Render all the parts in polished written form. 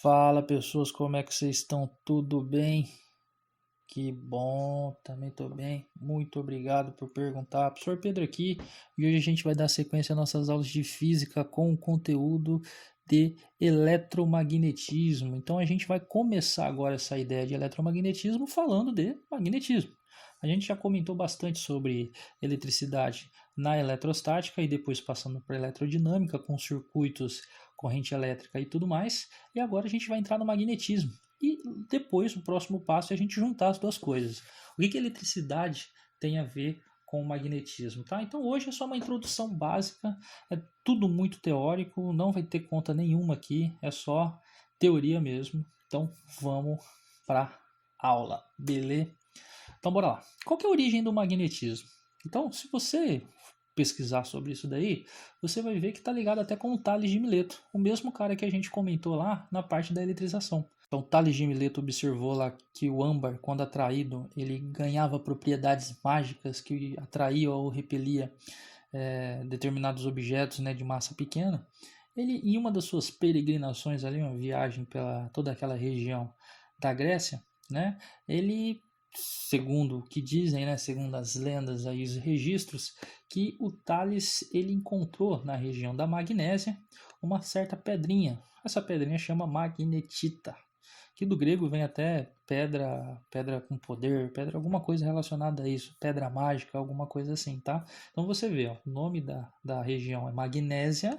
Fala pessoas, como é que vocês estão? Tudo bem? Que bom, também estou bem. Muito obrigado por perguntar. Professor Pedro aqui e hoje a gente vai dar sequência às nossas aulas de física com o conteúdo de eletromagnetismo. Então a gente vai começar agora essa ideia de eletromagnetismo falando de magnetismo. A gente já comentou bastante sobre eletricidade na eletrostática e depois passando para eletrodinâmica com circuitos, corrente elétrica e tudo mais. E agora a gente vai entrar no magnetismo. E depois, o próximo passo é a gente juntar as duas coisas. O que a eletricidade tem a ver com o magnetismo, tá? Então hoje é só uma introdução básica, é tudo muito teórico, não vai ter conta nenhuma aqui, é só teoria mesmo. Então vamos para aula, beleza? Então bora lá. Qual que é a origem do magnetismo? Então, se você pesquisar sobre isso daí, você vai ver que está ligado até com o Tales de Mileto, o mesmo cara que a gente comentou lá na parte da eletrização. Então, Tales de Mileto observou lá que o âmbar, quando atraído, ele ganhava propriedades mágicas que atraía ou repelia determinados objetos, né, de massa pequena. Ele, em uma das suas peregrinações ali, uma viagem pela toda aquela região da Grécia, né, ele, segundo o que dizem, né, segundo as lendas aí, os registros, que o Tales ele encontrou na região da Magnésia uma certa pedrinha. Essa pedrinha chama magnetita, que do grego vem até pedra, pedra com poder, pedra alguma coisa relacionada a isso, pedra mágica, alguma coisa assim, tá? Então você vê, ó, o nome da região é Magnésia,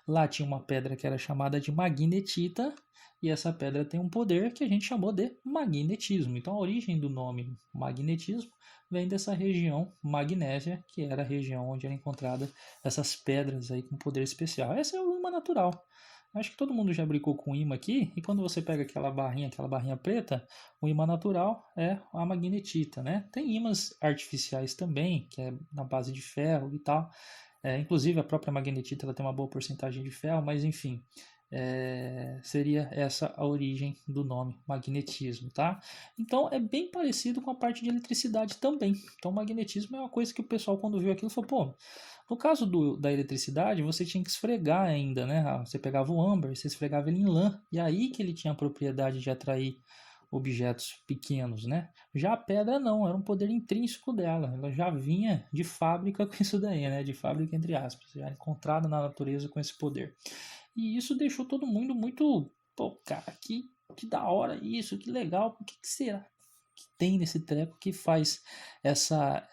lá tinha uma pedra que era chamada de magnetita, e essa pedra tem um poder que a gente chamou de magnetismo. Então a origem do nome magnetismo vem dessa região magnésia, que era a região onde era encontrada essas pedras aí com poder especial. Essa é o imã natural. Acho que todo mundo já brincou com imã aqui, e quando você pega aquela barrinha preta, o imã natural é a magnetita, né? Tem ímãs artificiais também, que é na base de ferro e tal. Inclusive a própria magnetita ela tem uma boa porcentagem de ferro, mas enfim, seria essa a origem do nome magnetismo, tá? Então é bem parecido com a parte de eletricidade também. Então magnetismo é uma coisa que o pessoal quando viu aquilo falou, pô, no caso da eletricidade você tinha que esfregar ainda, né? Você pegava o âmbar, você esfregava ele em lã, e aí que ele tinha a propriedade de atrair objetos pequenos, né? Já a pedra não, era um poder intrínseco dela, ela já vinha de fábrica com isso daí, né? De fábrica entre aspas, já encontrada na natureza com esse poder. E isso deixou todo mundo muito, pô, cara, que da hora isso, que legal, o que será que tem nesse treco que faz essa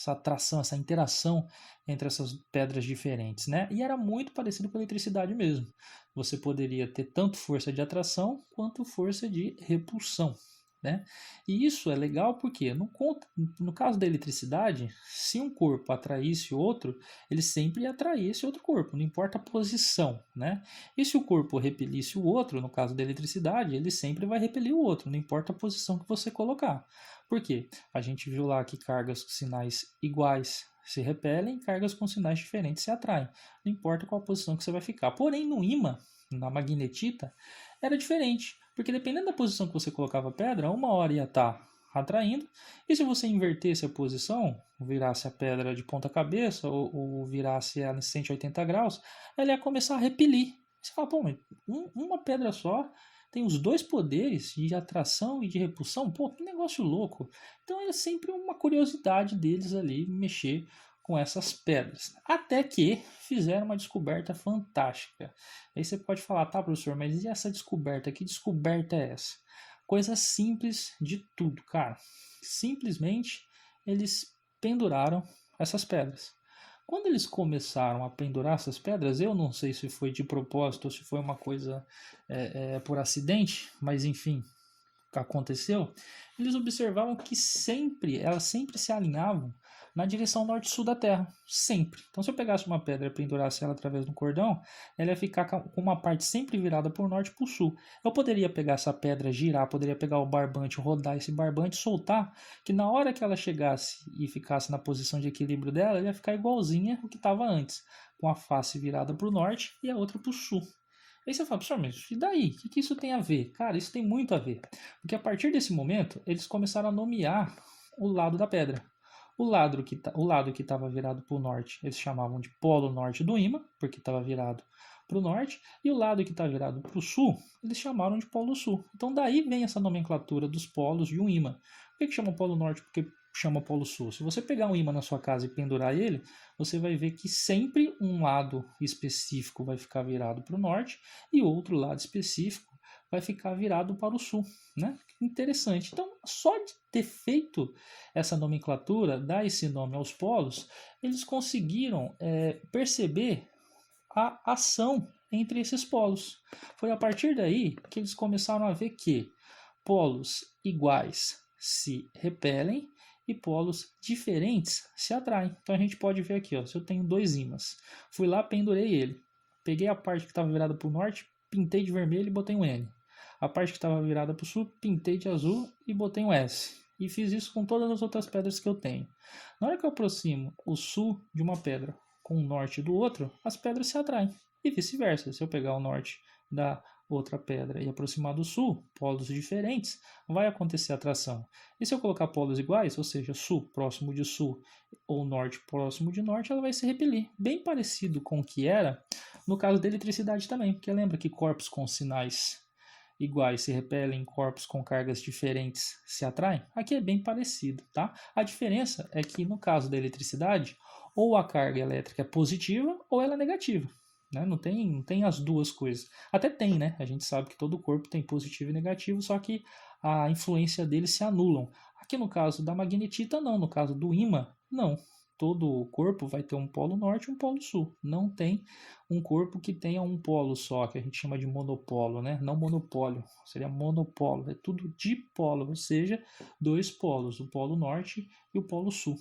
atração, essa interação entre essas pedras diferentes, né? E era muito parecido com a eletricidade mesmo. Você poderia ter tanto força de atração quanto força de repulsão, né? E isso é legal porque no caso da eletricidade, se um corpo atraísse outro, ele sempre ia atrair esse outro corpo, não importa a posição, né? E se o corpo repelisse o outro, no caso da eletricidade, ele sempre vai repelir o outro, não importa a posição que você colocar. Por quê? A gente viu lá que cargas com sinais iguais se repelem, cargas com sinais diferentes se atraem. Não importa qual posição que você vai ficar. Porém, no ímã, na magnetita, era diferente. Porque dependendo da posição que você colocava a pedra, uma hora ia estar atraindo, e se você invertesse a posição, virasse a pedra de ponta cabeça ou virasse ela em 180 graus, ela ia começar a repelir. Você fala, pô, mas uma pedra só tem os dois poderes de atração e de repulsão? Pô, que negócio louco. Então é sempre uma curiosidade deles ali mexer com essas pedras. Até que fizeram uma descoberta fantástica. Aí você pode falar, tá, professor, mas e essa descoberta? Que descoberta é essa? Coisa simples de tudo, cara. Simplesmente eles penduraram essas pedras. Quando eles começaram a pendurar essas pedras, eu não sei se foi de propósito ou se foi uma coisa por acidente, mas enfim, aconteceu. Eles observavam que elas sempre se alinhavam na direção norte-sul da Terra, sempre. Então, se eu pegasse uma pedra e pendurasse ela através do cordão, ela ia ficar com uma parte sempre virada para o norte e para o sul. Eu poderia pegar essa pedra, girar, poderia pegar o barbante, rodar esse barbante, soltar, que na hora que ela chegasse e ficasse na posição de equilíbrio dela, ela ia ficar igualzinha o que estava antes, com a face virada para o norte e a outra para o sul. Aí você fala, professor, mas e daí? O que isso tem a ver? Cara, isso tem muito a ver. Porque a partir desse momento, eles começaram a nomear o lado da pedra. O lado que estava virado para o norte, eles chamavam de polo norte do ímã, porque estava virado para o norte, e o lado que está virado para o sul, eles chamaram de polo sul. Então daí vem essa nomenclatura dos polos de um ímã. Por que chama polo norte? Porque chama polo sul. Se você pegar um ímã na sua casa e pendurar ele, você vai ver que sempre um lado específico vai ficar virado para o norte e outro lado específico vai ficar virado para o sul, né? Interessante. Então, só de ter feito essa nomenclatura, dar esse nome aos polos, eles conseguiram perceber a ação entre esses polos. Foi a partir daí que eles começaram a ver que polos iguais se repelem e polos diferentes se atraem. Então a gente pode ver aqui, ó, se eu tenho dois ímãs, fui lá, pendurei ele, peguei a parte que estava virada para o norte, pintei de vermelho e botei um N. A parte que estava virada para o sul, pintei de azul e botei um S. E fiz isso com todas as outras pedras que eu tenho. Na hora que eu aproximo o sul de uma pedra com o norte do outro, as pedras se atraem. E vice-versa. Se eu pegar o norte da outra pedra e aproximar do sul, polos diferentes, vai acontecer atração. E se eu colocar polos iguais, ou seja, sul próximo de sul ou norte próximo de norte, ela vai se repelir. Bem parecido com o que era no caso da eletricidade também. Porque lembra que corpos com sinais iguais se repelem, corpos com cargas diferentes se atraem? Aqui é bem parecido, tá? A diferença é que no caso da eletricidade, ou a carga elétrica é positiva ou ela é negativa, né? Não tem as duas coisas. Até tem, né? A gente sabe que todo corpo tem positivo e negativo, só que a influência deles se anulam. Aqui no caso da magnetita, não. No caso do ímã, não. Todo o corpo vai ter um polo norte e um polo sul. Não tem um corpo que tenha um polo só, que a gente chama de monopolo, né? Não monopólio, seria monopolo. É tudo dipolo, ou seja, dois polos, o polo norte e o polo sul.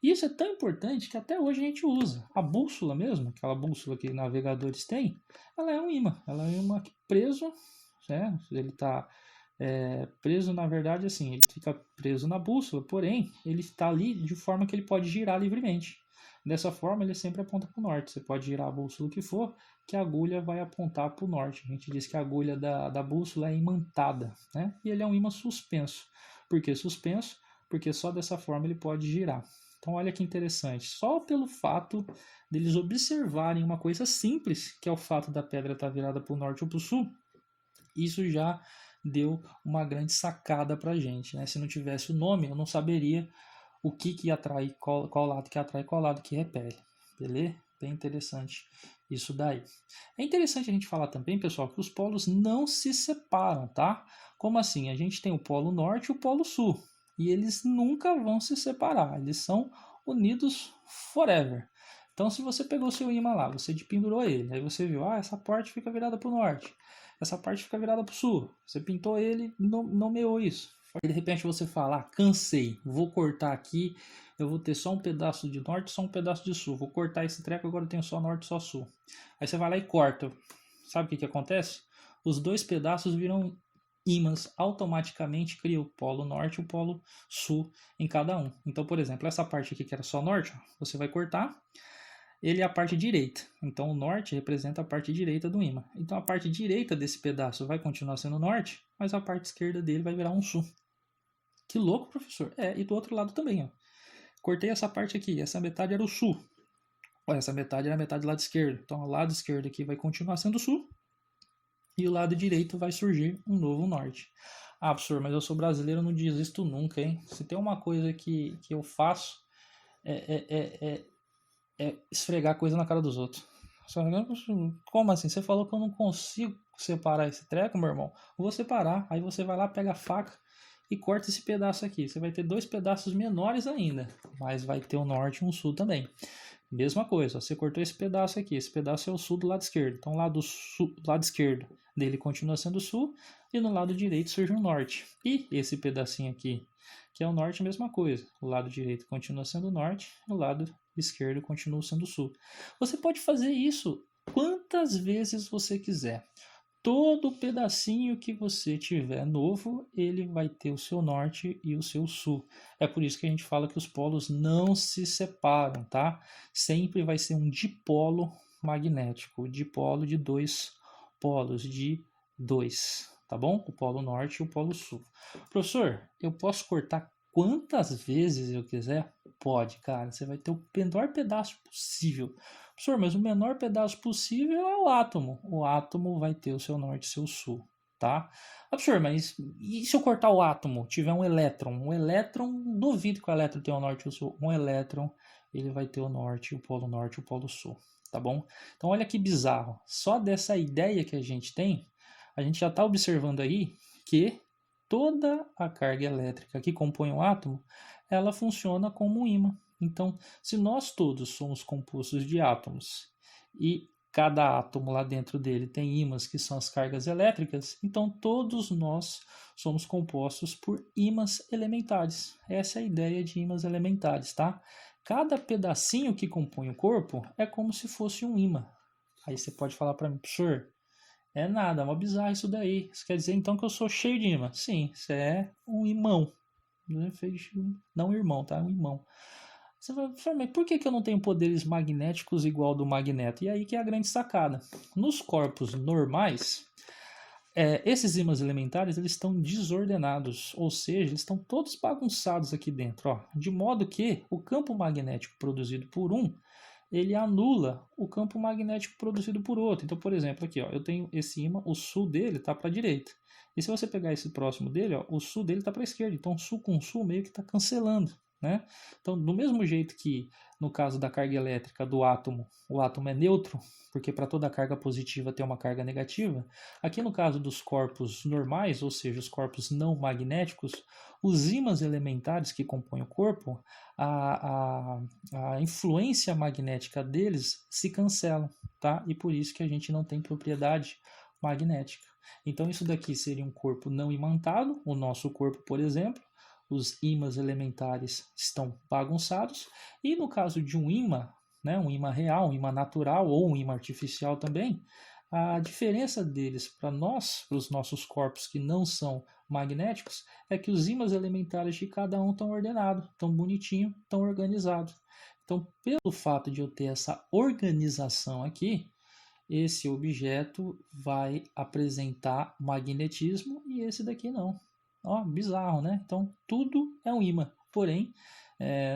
E isso é tão importante que até hoje a gente usa. A bússola mesmo, aquela bússola que navegadores têm, ela é um ímã. Ela é um ímã preso, né? Ele está preso, na verdade, assim, ele fica preso na bússola, porém, ele está ali de forma que ele pode girar livremente. Dessa forma, ele sempre aponta para o norte. Você pode girar a bússola que for, que a agulha vai apontar para o norte. A gente diz que a agulha da bússola é imantada, né? E ele é um ímã suspenso. Por que suspenso? Porque só dessa forma ele pode girar. Então, olha que interessante. Só pelo fato deles observarem uma coisa simples, que é o fato da pedra estar virada para o norte ou para o sul, isso já deu uma grande sacada para a gente, né? Se não tivesse o nome, eu não saberia o que atrai, qual lado que atrai, qual lado que repele. Beleza? Bem interessante isso daí. É interessante a gente falar também, pessoal, que os polos não se separam, tá? Como assim? A gente tem o polo norte e o polo sul. E eles nunca vão se separar. Eles são unidos forever. Então, se você pegou o seu ímã lá, você pendurou ele, aí você viu, essa parte fica virada para o norte, essa parte fica virada para o sul. Você pintou ele, nomeou isso. E de repente você fala, cansei, vou cortar aqui, eu vou ter só um pedaço de norte, só um pedaço de sul. Vou cortar esse treco, agora eu tenho só norte, só sul. Aí você vai lá e corta. Sabe o que acontece? Os dois pedaços viram ímãs, automaticamente cria o polo norte e o polo sul em cada um. Então, por exemplo, essa parte aqui que era só norte, você vai cortar, ele é a parte direita. Então, o norte representa a parte direita do ímã. Então, a parte direita desse pedaço vai continuar sendo norte, mas a parte esquerda dele vai virar um sul. Que louco, professor. E do outro lado também, ó. Cortei essa parte aqui, essa metade era o sul. Olha, essa metade era a metade do lado esquerdo. Então, o lado esquerdo aqui vai continuar sendo sul. E o lado direito vai surgir um novo norte. Professor, mas eu sou brasileiro, eu não desisto nunca, hein? Se tem uma coisa que eu faço, é esfregar coisa na cara dos outros. Como assim? Você falou que eu não consigo separar esse treco, meu irmão? Eu vou separar. Aí você vai lá, pega a faca e corta esse pedaço aqui. Você vai ter dois pedaços menores ainda, mas vai ter um norte e um sul também. Mesma coisa, você cortou esse pedaço aqui. Esse pedaço é o sul do lado esquerdo. Então, lado esquerdo dele continua sendo sul e no lado direito surge um norte. E esse pedacinho aqui, que é o norte, mesma coisa. O lado direito continua sendo norte e o lado esquerdo continua sendo sul. Você pode fazer isso quantas vezes você quiser. Todo pedacinho que você tiver novo, ele vai ter o seu norte e o seu sul. É por isso que a gente fala que os polos não se separam, tá? Sempre vai ser um dipolo magnético, dipolo de dois polos, de dois, tá bom? O polo norte e o polo sul. Professor, eu posso cortar quantas vezes eu quiser? Pode, cara. Você vai ter o menor pedaço possível. Pra Professor, mas o menor pedaço possível é o átomo. O átomo vai ter o seu norte e seu sul, tá? Professor, mas e se eu cortar o átomo, tiver um elétron? Um elétron, duvido que o elétron tenha o norte e o sul. Um elétron, ele vai ter o norte, o polo sul, tá bom? Então olha que bizarro. Só dessa ideia que a gente tem, a gente já está observando aí que toda a carga elétrica que compõe o átomo, ela funciona como um ímã. Então, se nós todos somos compostos de átomos e cada átomo lá dentro dele tem ímãs que são as cargas elétricas, então todos nós somos compostos por ímãs elementares. Essa é a ideia de ímãs elementares, tá? Cada pedacinho que compõe o corpo é como se fosse um ímã. Aí você pode falar para mim, professor, é nada, é uma bizarra isso daí. Isso quer dizer então que eu sou cheio de ímã? Sim, você é um imão. Não irmão, tá? É um imão. Você vai, mas por que eu não tenho poderes magnéticos igual ao do Magneto? E aí que é a grande sacada. Nos corpos normais, esses ímãs elementares eles estão desordenados, ou seja, eles estão todos bagunçados aqui dentro, ó, de modo que o campo magnético produzido por um ele anula o campo magnético produzido por outro. Então, por exemplo, aqui, ó, eu tenho esse ímã, o sul dele está para a direita. E se você pegar esse próximo dele, ó, o sul dele está para a esquerda. Então, sul com sul meio que está cancelando, né? Então, do mesmo jeito que no caso da carga elétrica do átomo, o átomo é neutro, porque para toda carga positiva tem uma carga negativa, aqui no caso dos corpos normais, ou seja, os corpos não magnéticos, os ímãs elementares que compõem o corpo, a influência magnética deles se cancela, tá? E por isso que a gente não tem propriedade magnética. Então isso daqui seria um corpo não imantado, o nosso corpo, por exemplo, os ímãs elementares estão bagunçados, e no caso de um ímã, né, um ímã real, um ímã natural ou um ímã artificial também, a diferença deles para nós, para os nossos corpos que não são magnéticos, é que os ímãs elementares de cada um estão ordenados, estão bonitinho, estão organizados. Então, pelo fato de eu ter essa organização aqui, esse objeto vai apresentar magnetismo e esse daqui não. Ó, bizarro, né? Então, tudo é um ímã. Porém,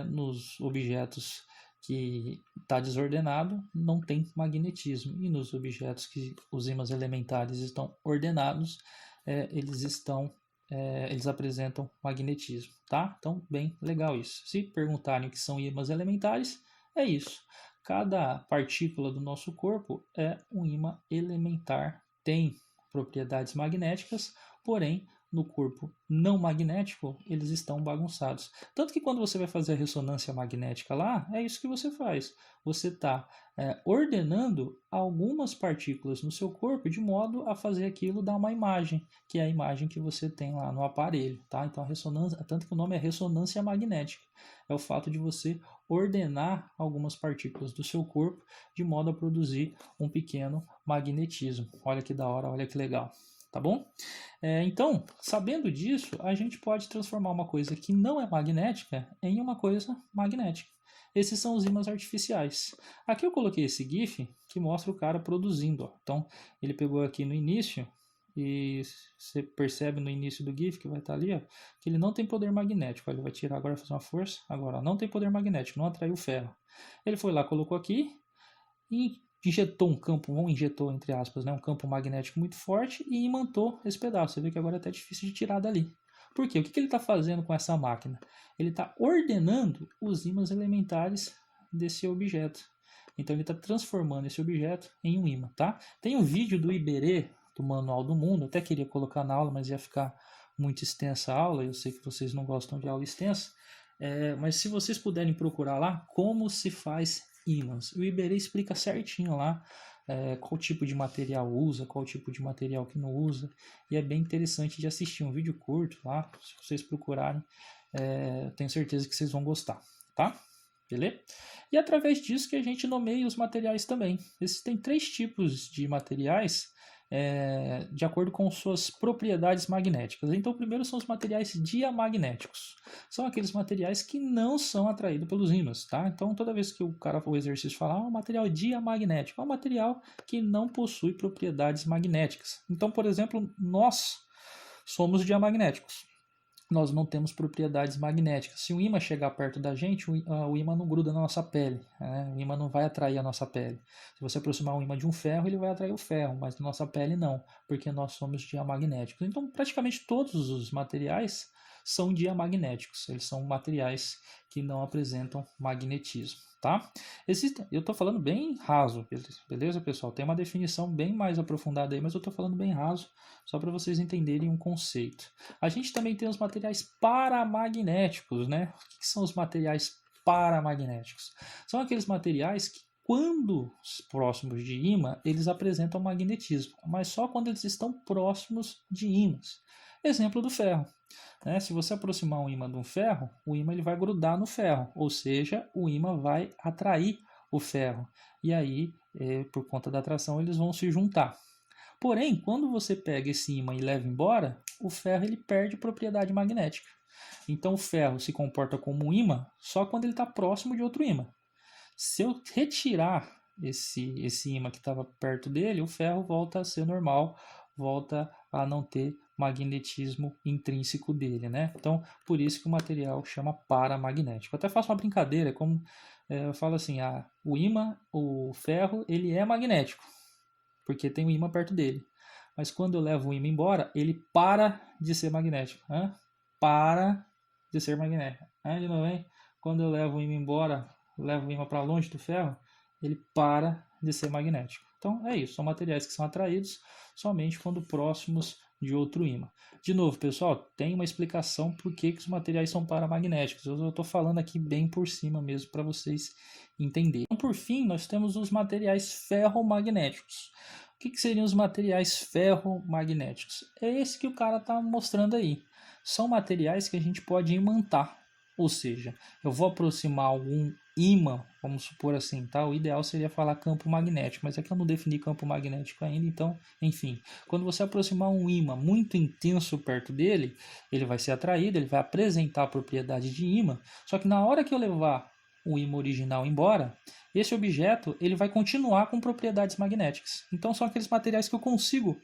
nos objetos que está desordenado, não tem magnetismo. E nos objetos que os ímãs elementares estão ordenados, eles apresentam magnetismo, tá? Então, bem legal isso. Se perguntarem o que são ímãs elementares, é isso. Cada partícula do nosso corpo é um ímã elementar, tem propriedades magnéticas, porém, no corpo não magnético, eles estão bagunçados. Tanto que quando você vai fazer a ressonância magnética lá, é isso que você faz. Você está ordenando algumas partículas no seu corpo de modo a fazer aquilo dar uma imagem, que é a imagem que você tem lá no aparelho, tá? Então a ressonância, tanto que o nome é ressonância magnética, é o fato de você ordenar algumas partículas do seu corpo de modo a produzir um pequeno magnetismo. Olha que da hora, olha que legal. Tá bom? Então, sabendo disso, a gente pode transformar uma coisa que não é magnética em uma coisa magnética. Esses são os ímãs artificiais. Aqui eu coloquei esse GIF que mostra o cara produzindo. Ó. Então, ele pegou aqui no início, e você percebe no início do GIF que vai estar ali, ó, que ele não tem poder magnético. Ele vai tirar agora, fazer uma força. Agora, ó, não tem poder magnético, não atraiu ferro. Ele foi lá, colocou aqui e injetou um campo, injetou entre aspas, né, um campo magnético muito forte e imantou esse pedaço. Você vê que agora é até difícil de tirar dali. Por quê? O que ele está fazendo com essa máquina? Ele está ordenando os ímãs elementares desse objeto. Então ele está transformando esse objeto em um ímã, tá? Tem um vídeo do Iberê, do Manual do Mundo, até queria colocar na aula, mas ia ficar muito extensa a aula, eu sei que vocês não gostam de aula extensa, mas se vocês puderem procurar lá, como se faz ímãs. O Iberê explica certinho lá qual tipo de material usa, qual tipo de material que não usa, e é bem interessante de assistir, um vídeo curto lá, se vocês procurarem, tenho certeza que vocês vão gostar, tá? Beleza? E através disso que a gente nomeia os materiais também. Existem 3 tipos de materiais de acordo com suas propriedades magnéticas. Então, o primeiro são os materiais diamagnéticos. São aqueles materiais que não são atraídos pelos ímãs, tá? Então, toda vez que o cara for o exercício falar, um material diamagnético, é um material que não possui propriedades magnéticas. Então, por exemplo, nós somos diamagnéticos. nós não temos propriedades magnéticas. Se o ímã chegar perto da gente, o ímã não gruda na nossa pele, né? O ímã não vai atrair a nossa pele. Se você aproximar um ímã de um ferro, ele vai atrair o ferro, mas na nossa pele não, porque nós somos diamagnéticos. Então, praticamente todos os materiais são diamagnéticos. Eles são materiais que não apresentam magnetismo, tá? Eu estou falando bem raso, beleza, pessoal? Tem uma definição bem mais aprofundada aí, mas eu estou falando bem raso, só para vocês entenderem um conceito. A gente também tem os materiais paramagnéticos, né? O que são os materiais paramagnéticos? São aqueles materiais que, quando próximos de ímã, eles apresentam magnetismo, mas só quando eles estão próximos de ímãs. Exemplo do ferro. Né? Se você aproximar um ímã de um ferro, o ímã ele vai grudar no ferro, ou seja, o ímã vai atrair o ferro. E aí, por conta da atração, eles vão se juntar. Porém, quando você pega esse ímã e leva embora, o ferro ele perde propriedade magnética. Então o ferro se comporta como um ímã só quando ele está próximo de outro ímã. Se eu retirar esse ímã que estava perto dele, o ferro volta a ser normal, volta a não ter magnetismo intrínseco dele, né? Então, por isso que o material chama paramagnético. Eu até faço uma brincadeira, como eu falo assim, o ímã, o ferro, ele é magnético, porque tem um ímã perto dele. Mas quando eu levo o ímã embora, ele para de ser magnético. Para de ser magnético. De novo, hein? Quando eu levo o ímã embora, levo o ímã para longe do ferro, ele para de ser magnético. Então é isso, são materiais que são atraídos somente quando próximos de outro ímã. De novo, pessoal, tem uma explicação por que os materiais são paramagnéticos. Eu estou falando aqui bem por cima mesmo para vocês entenderem. Então, por fim, nós temos os materiais ferromagnéticos. O que seriam os materiais ferromagnéticos? É esse que o cara está mostrando aí. São materiais que a gente pode imantar. Ou seja, eu vou aproximar algum ímã, vamos supor assim, tá? O ideal seria falar campo magnético, mas é que eu não defini campo magnético ainda, então, enfim. Quando você aproximar um ímã muito intenso perto dele, ele vai ser atraído, ele vai apresentar a propriedade de ímã, só que na hora que eu levar o ímã original embora, esse objeto ele vai continuar com propriedades magnéticas. Então são aqueles materiais que eu consigo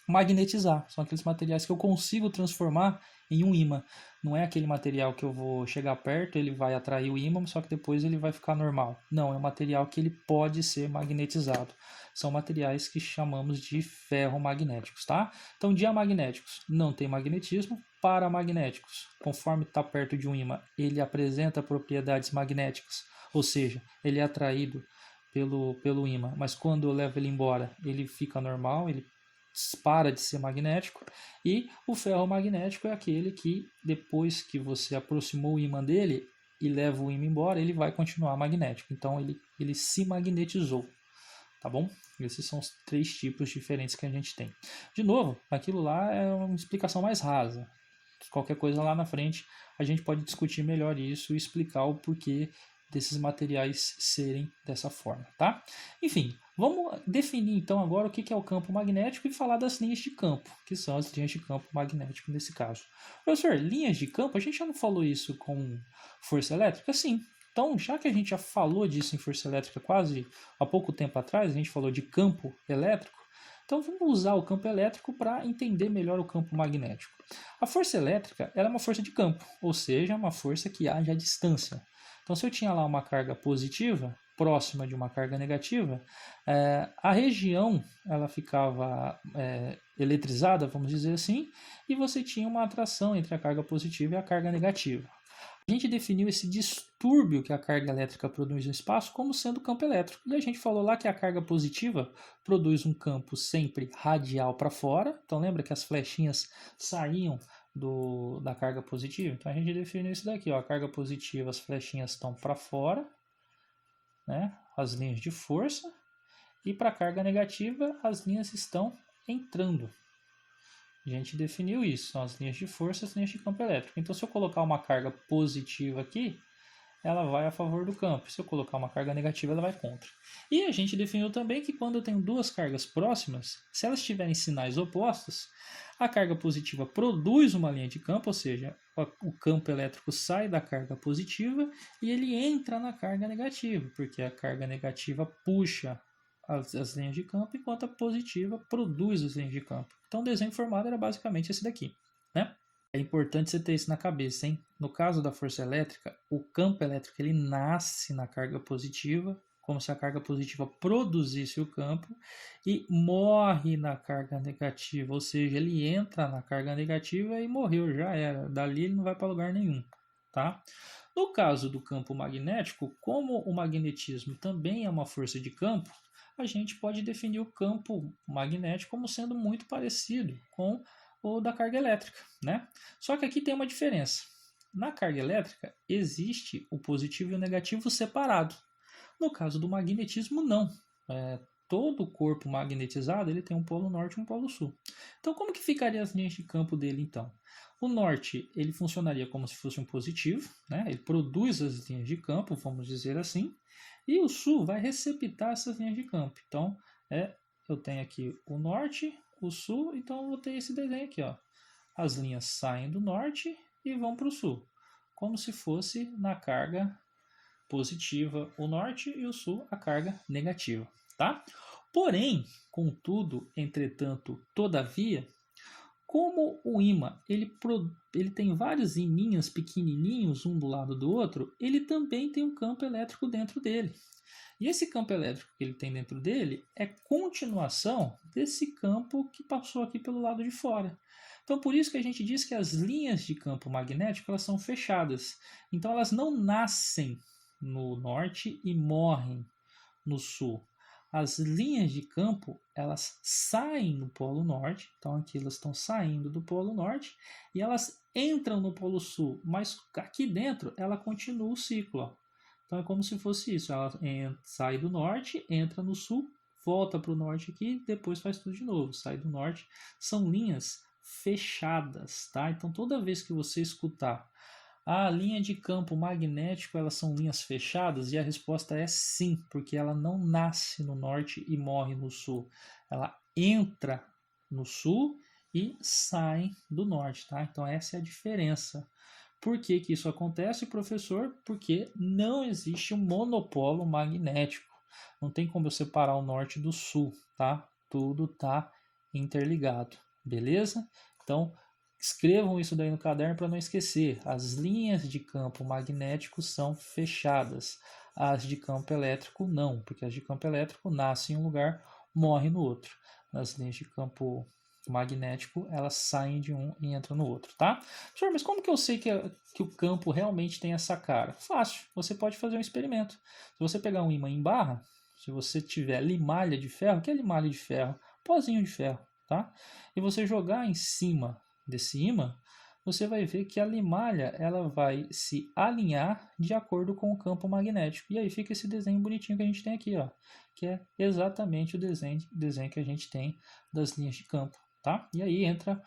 magnetizar, são aqueles materiais que eu consigo transformar em um ímã. Não é aquele material que eu vou chegar perto, ele vai atrair o ímã, só que depois ele vai ficar normal. Não, é um material que ele pode ser magnetizado. São materiais que chamamos de ferromagnéticos, tá? Então, diamagnéticos não tem magnetismo. Paramagnéticos, conforme está perto de um ímã, ele apresenta propriedades magnéticas, ou seja, ele é atraído pelo ímã, mas quando eu levo ele embora, ele fica normal, ele para de ser magnético. E o ferromagnético é aquele que, depois que você aproximou o ímã dele e leva o ímã embora, ele vai continuar magnético. Então ele se magnetizou, tá bom? Esses são os 3 tipos diferentes que a gente tem. De novo, aquilo lá é uma explicação mais rasa. Qualquer coisa lá na frente a gente pode discutir melhor isso e explicar o porquê desses materiais serem dessa forma, tá? Enfim, vamos definir então agora o que é o campo magnético e falar das linhas de campo, que são as linhas de campo magnético nesse caso. Professor, linhas de campo, a gente já não falou isso com força elétrica? Sim. Então, já que a gente já falou disso em força elétrica quase há pouco tempo atrás, a gente falou de campo elétrico, então vamos usar o campo elétrico para entender melhor o campo magnético. A força elétrica ela é uma força de campo, ou seja, uma força que age à distância. Então, se eu tinha lá uma carga positiva próxima de uma carga negativa, a região ela ficava eletrizada, vamos dizer assim, e você tinha uma atração entre a carga positiva e a carga negativa. A gente definiu esse distúrbio que a carga elétrica produz no espaço como sendo o campo elétrico. E a gente falou lá que a carga positiva produz um campo sempre radial para fora. Então lembra que as flechinhas saíam da carga positiva? Então a gente definiu isso daqui. Ó. A carga positiva, as flechinhas estão para fora, né? As linhas de força. E para a carga negativa, as linhas estão entrando. A gente definiu isso, são as linhas de força e as linhas de campo elétrico. Então, se eu colocar uma carga positiva aqui, ela vai a favor do campo. Se eu colocar uma carga negativa, ela vai contra. E a gente definiu também que quando eu tenho duas cargas próximas, se elas tiverem sinais opostos, a carga positiva produz uma linha de campo, ou seja, o campo elétrico sai da carga positiva e ele entra na carga negativa, porque a carga negativa puxa as linhas de campo, enquanto a positiva produz as linhas de campo. Então o desenho formado era basicamente esse daqui, né? É importante você ter isso na cabeça, hein? No caso da força elétrica, o campo elétrico ele nasce na carga positiva, como se a carga positiva produzisse o campo, e morre na carga negativa, ou seja, ele entra na carga negativa e morreu, já era. Dali ele não vai para lugar nenhum, tá? No caso do campo magnético, como o magnetismo também é uma força de campo, a gente pode definir o campo magnético como sendo muito parecido com o da carga elétrica, né? Só que aqui tem uma diferença. Na carga elétrica existe o positivo e o negativo separado. No caso do magnetismo, não. Todo o corpo magnetizado ele tem um polo norte e um polo sul. Então, como que ficaria as linhas de campo dele, então? O norte ele funcionaria como se fosse um positivo, né? Ele produz as linhas de campo, vamos dizer assim, e o sul vai receptar essas linhas de campo. Então, eu tenho aqui o norte, o sul, então eu vou ter esse desenho aqui, ó. As linhas saem do norte e vão para o sul, como se fosse na carga positiva o norte e o sul a carga negativa, tá? Porém, contudo, entretanto, todavia, como o ímã ele tem vários iminhos pequenininhos um do lado do outro, ele também tem um campo elétrico dentro dele. E esse campo elétrico que ele tem dentro dele é continuação desse campo que passou aqui pelo lado de fora. Então, por isso que a gente diz que as linhas de campo magnético elas são fechadas. Então, elas não nascem no norte e morrem no sul. As linhas de campo elas saem no polo norte, então aqui elas estão saindo do polo norte e elas entram no polo sul, mas aqui dentro ela continua o ciclo. Ó. Então é como se fosse isso, ela sai do norte, entra no sul, volta para o norte aqui, depois faz tudo de novo, sai do norte. São linhas fechadas, tá? Então toda vez que você escutar a linha de campo magnético, elas são linhas fechadas? E a resposta é sim, porque ela não nasce no norte e morre no sul. Ela entra no sul e sai do norte, tá? Então essa é a diferença. Por que que isso acontece, professor? Porque não existe um monopolo magnético. Não tem como eu separar o norte do sul, tá? Tudo tá interligado, beleza? Então, escrevam isso daí no caderno para não esquecer. As linhas de campo magnético são fechadas. As de campo elétrico não, porque as de campo elétrico nascem em um lugar, morrem no outro. As linhas de campo magnético, elas saem de um e entram no outro, tá? Senhor, mas como que eu sei que o campo realmente tem essa cara? Fácil, você pode fazer um experimento. Se você pegar um ímã em barra, se você tiver limalha de ferro, o que é limalha de ferro? Pozinho de ferro, tá? E você jogar em cima desse ímã, você vai ver que a limalha ela vai se alinhar de acordo com o campo magnético. E aí fica esse desenho bonitinho que a gente tem aqui, ó, que é exatamente o desenho que a gente tem das linhas de campo, tá? E aí entra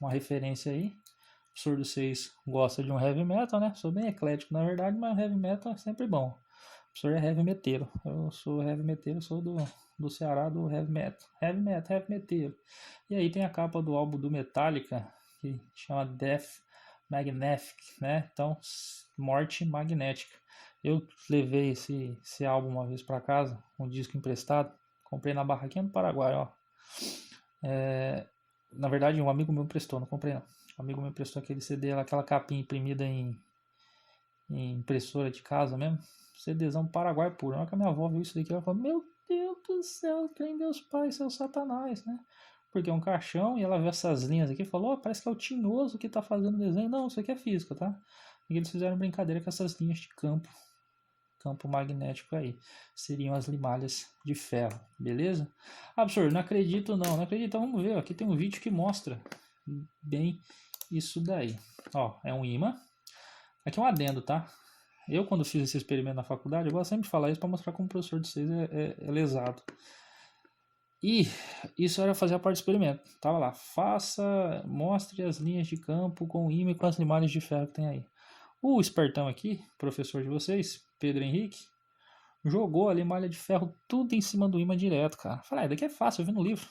uma referência aí. O professor de vocês gosta de um heavy metal, né? Sou bem eclético, na verdade, mas heavy metal é sempre bom. O professor é heavy meteiro. Eu sou heavy meteiro, sou do Ceará, do heavy metal. Heavy metal, heavy meteiro. E aí tem a capa do álbum do Metallica, que chama Death Magnetic, né? Então, Morte Magnética. Eu levei esse álbum uma vez para casa, um disco emprestado. Comprei na barraquinha do Paraguai, ó. Na verdade, um amigo meu emprestou, não comprei não. Um amigo meu emprestou aquele CD, aquela capinha imprimida em impressora de casa mesmo. CDzão Paraguai puro. Na hora que a minha avó viu isso daqui, ela falou: Meu Deus do céu, tem Deus Pai, seu Satanás, né? Porque é um caixão e ela viu essas linhas aqui e falou: parece que é o Tinhoso que tá fazendo o desenho. Não, isso aqui é física, tá? E eles fizeram brincadeira com essas linhas de campo magnético aí. Seriam as limalhas de ferro, beleza? Ah, professor, não acredito não. Não acredito, então vamos ver. Aqui tem um vídeo que mostra bem isso daí. Ó, é um ímã. Aqui é um adendo, tá? Eu, quando fiz esse experimento na faculdade, eu gosto sempre de falar isso para mostrar como o professor de vocês é lesado. E isso era fazer a parte do experimento. Tava lá, mostre as linhas de campo com o ímã e com as limalhas de ferro que tem aí. O espertão aqui, professor de vocês, Pedro Henrique, jogou a limalha de ferro tudo em cima do ímã direto, cara. Falei, daqui é fácil, eu vi no livro.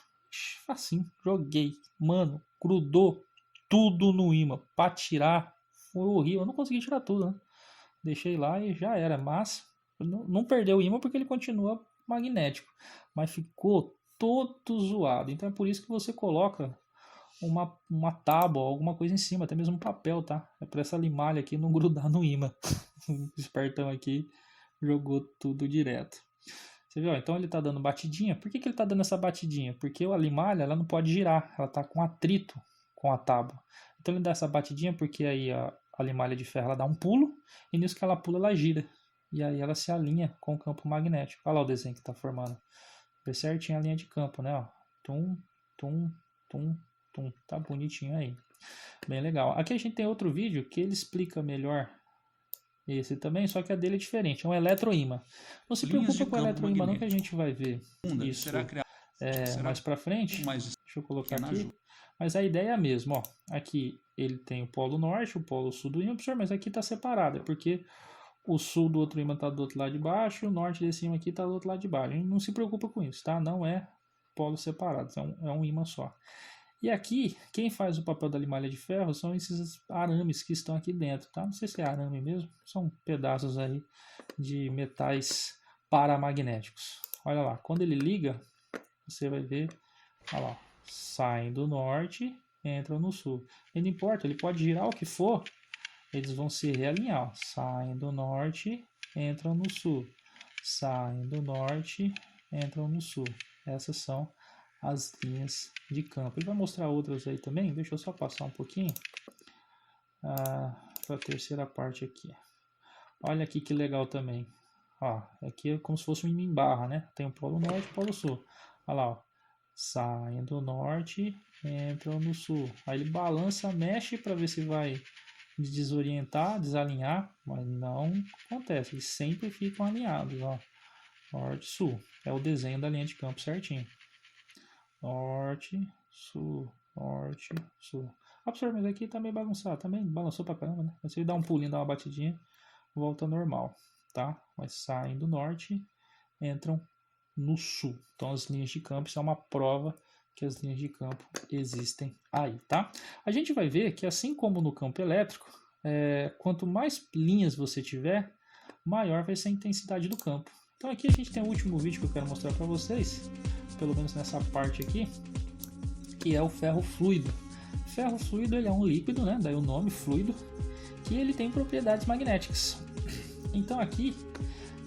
Facinho, joguei. Mano, grudou tudo no ímã. Pra tirar, foi horrível. Eu não consegui tirar tudo, né? Deixei lá e já era. Mas não perdeu o ímã porque ele continua magnético. Mas ficou todo zoado. Então é por isso que você coloca uma tábua, alguma coisa em cima, até mesmo um papel, tá? É para essa limalha aqui não grudar no ímã. O espertão aqui jogou tudo direto. Você viu? Então ele está dando batidinha. Por que ele está dando essa batidinha? Porque a limalha ela não pode girar, ela está com atrito com a tábua. Então ele dá essa batidinha porque aí a limalha de ferro ela dá um pulo e nisso que ela pula ela gira. E aí ela se alinha com o campo magnético. Olha lá o desenho que está formando. Vê certinho a linha de campo, né? Ó. Tum, tum, tum, tum. Tá bonitinho aí. Bem legal. Aqui a gente tem outro vídeo que ele explica melhor esse também, só que a dele é diferente. É um eletroímã. Não se preocupa com o eletroímã não, que a gente vai ver isso mais pra frente. Deixa eu colocar aqui. Mas a ideia é a mesma. Ó. Aqui ele tem o polo norte, o polo sul do ímã, professor, mas aqui está separado. É porque o sul do outro ímã está do outro lado de baixo e o norte desse ímã aqui está do outro lado de baixo. A gente não se preocupa com isso, tá? Não é polos separados, é um ímã só. E aqui, quem faz o papel da limalha de ferro são esses arames que estão aqui dentro, tá? Não sei se é arame mesmo, são pedaços aí de metais paramagnéticos. Olha lá, quando ele liga, você vai ver, olha lá, saem do norte, entram no sul. E não importa, ele pode girar o que for, eles vão se realinhar. Ó. Saem do norte, entram no sul. Saem do norte, entram no sul. Essas são as linhas de campo. Ele vai mostrar outras aí também. Deixa eu só passar um pouquinho para a terceira parte aqui. Olha aqui que legal também. Ó, aqui é como se fosse um imã em barra, né? Tem o polo norte e o polo sul. Olha lá, ó. Saem do norte, entram no sul. Aí ele balança, mexe para ver se vai desorientar, desalinhar, mas não acontece. Eles sempre ficam alinhados, ó. Norte, sul. É o desenho da linha de campo certinho. Norte, sul, norte, sul. Ah, professor, mas aqui tá meio bagunçado. Também balançou pra caramba, né? Mas se ele dá um pulinho, dá uma batidinha, volta normal, tá? Mas saem do norte, entram no sul. Então as linhas de campo, isso é uma prova que as linhas de campo existem aí, tá? A gente vai ver que assim como no campo elétrico, quanto mais linhas você tiver, maior vai ser a intensidade do campo. Então aqui a gente tem o último vídeo que eu quero mostrar para vocês, pelo menos nessa parte aqui, que é o ferro fluido. Ferro fluido ele é um líquido, né? Daí o nome fluido, que ele tem propriedades magnéticas. Então aqui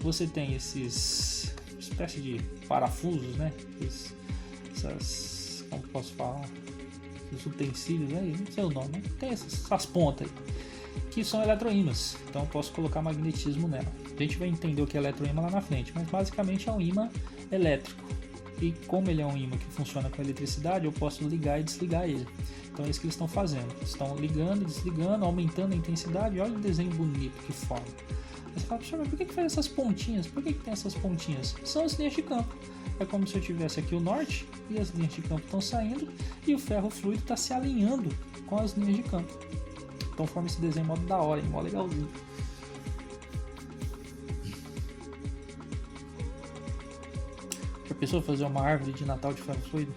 você tem esses espécie de parafusos, né? Essas, como posso falar, esses utensílios, né? Não sei o nome, né? Tem essas pontas aí, que são eletroímãs. Então eu posso colocar magnetismo nela. A gente vai entender o que é eletroímã lá na frente, mas basicamente é um ímã elétrico. E como ele é um ímã que funciona com eletricidade, eu posso ligar e desligar ele. Então é isso que eles estão fazendo. Eles estão ligando e desligando, aumentando a intensidade. Olha o desenho bonito que forma. Você fala, professor, mas por que faz essas pontinhas? Por que tem essas pontinhas? São as linhas de campo. É como se eu tivesse aqui o norte e as linhas de campo estão saindo e o ferro fluido está se alinhando com as linhas de campo. Então forma esse desenho modo da hora, mó legalzinho. Já pensou fazer uma árvore de Natal de ferro fluido?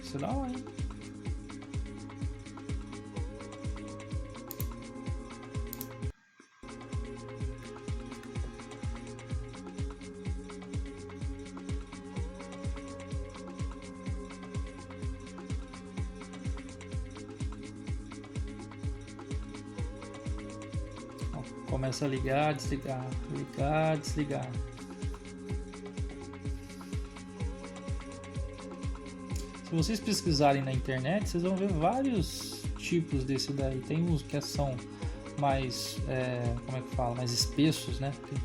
Isso é da hora, hein? Começa a ligar, desligar, ligar, desligar. Se vocês pesquisarem na internet, vocês vão ver vários tipos desse daí. Tem uns que são mais, como é que fala, mais espessos, né? Tem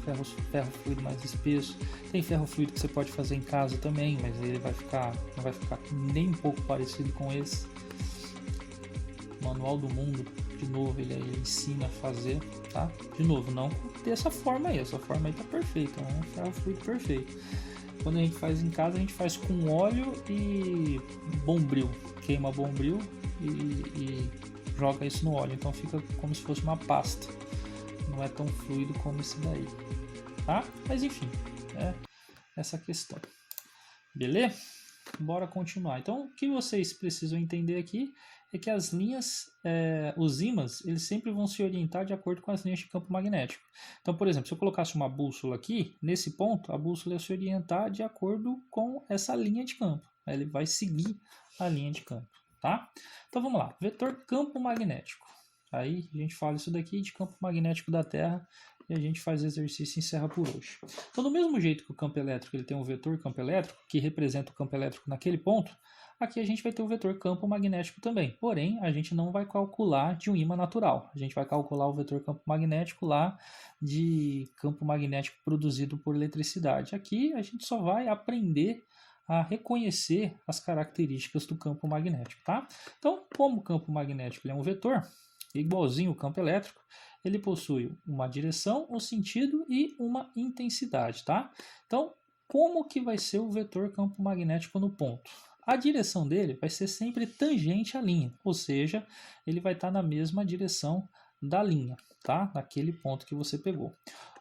ferro fluido mais espesso. Tem ferro fluido que você pode fazer em casa também, mas ele não vai ficar nem um pouco parecido com esse. Manual do Mundo, de novo, ele ensina a fazer, tá? De novo, não dessa forma aí, essa forma aí tá perfeita, é um ferro fluido perfeito. Quando a gente faz em casa, a gente faz com óleo e bombril, queima bombril e joga isso no óleo, então fica como se fosse uma pasta, não é tão fluido como esse daí, tá? Mas enfim, é essa questão, beleza? Bora continuar. Então, o que vocês precisam entender aqui é que as linhas, os ímãs, eles sempre vão se orientar de acordo com as linhas de campo magnético. Então, por exemplo, se eu colocasse uma bússola aqui, nesse ponto, a bússola ia se orientar de acordo com essa linha de campo. Ele vai seguir a linha de campo, tá? Então vamos lá, vetor campo magnético. Aí a gente fala isso daqui de campo magnético da Terra e a gente faz exercício e encerra por hoje. Então do mesmo jeito que o campo elétrico ele tem um vetor campo elétrico, que representa o campo elétrico naquele ponto, aqui a gente vai ter o vetor campo magnético também. Porém, a gente não vai calcular de um ímã natural. A gente vai calcular o vetor campo magnético lá de campo magnético produzido por eletricidade. Aqui a gente só vai aprender a reconhecer as características do campo magnético, tá? Então, como o campo magnético ele é um vetor, igualzinho o campo elétrico, ele possui uma direção, um sentido e uma intensidade, tá? Então, como que vai ser o vetor campo magnético no ponto? A direção dele vai ser sempre tangente à linha, ou seja, ele vai estar na mesma direção da linha, tá? Naquele ponto que você pegou.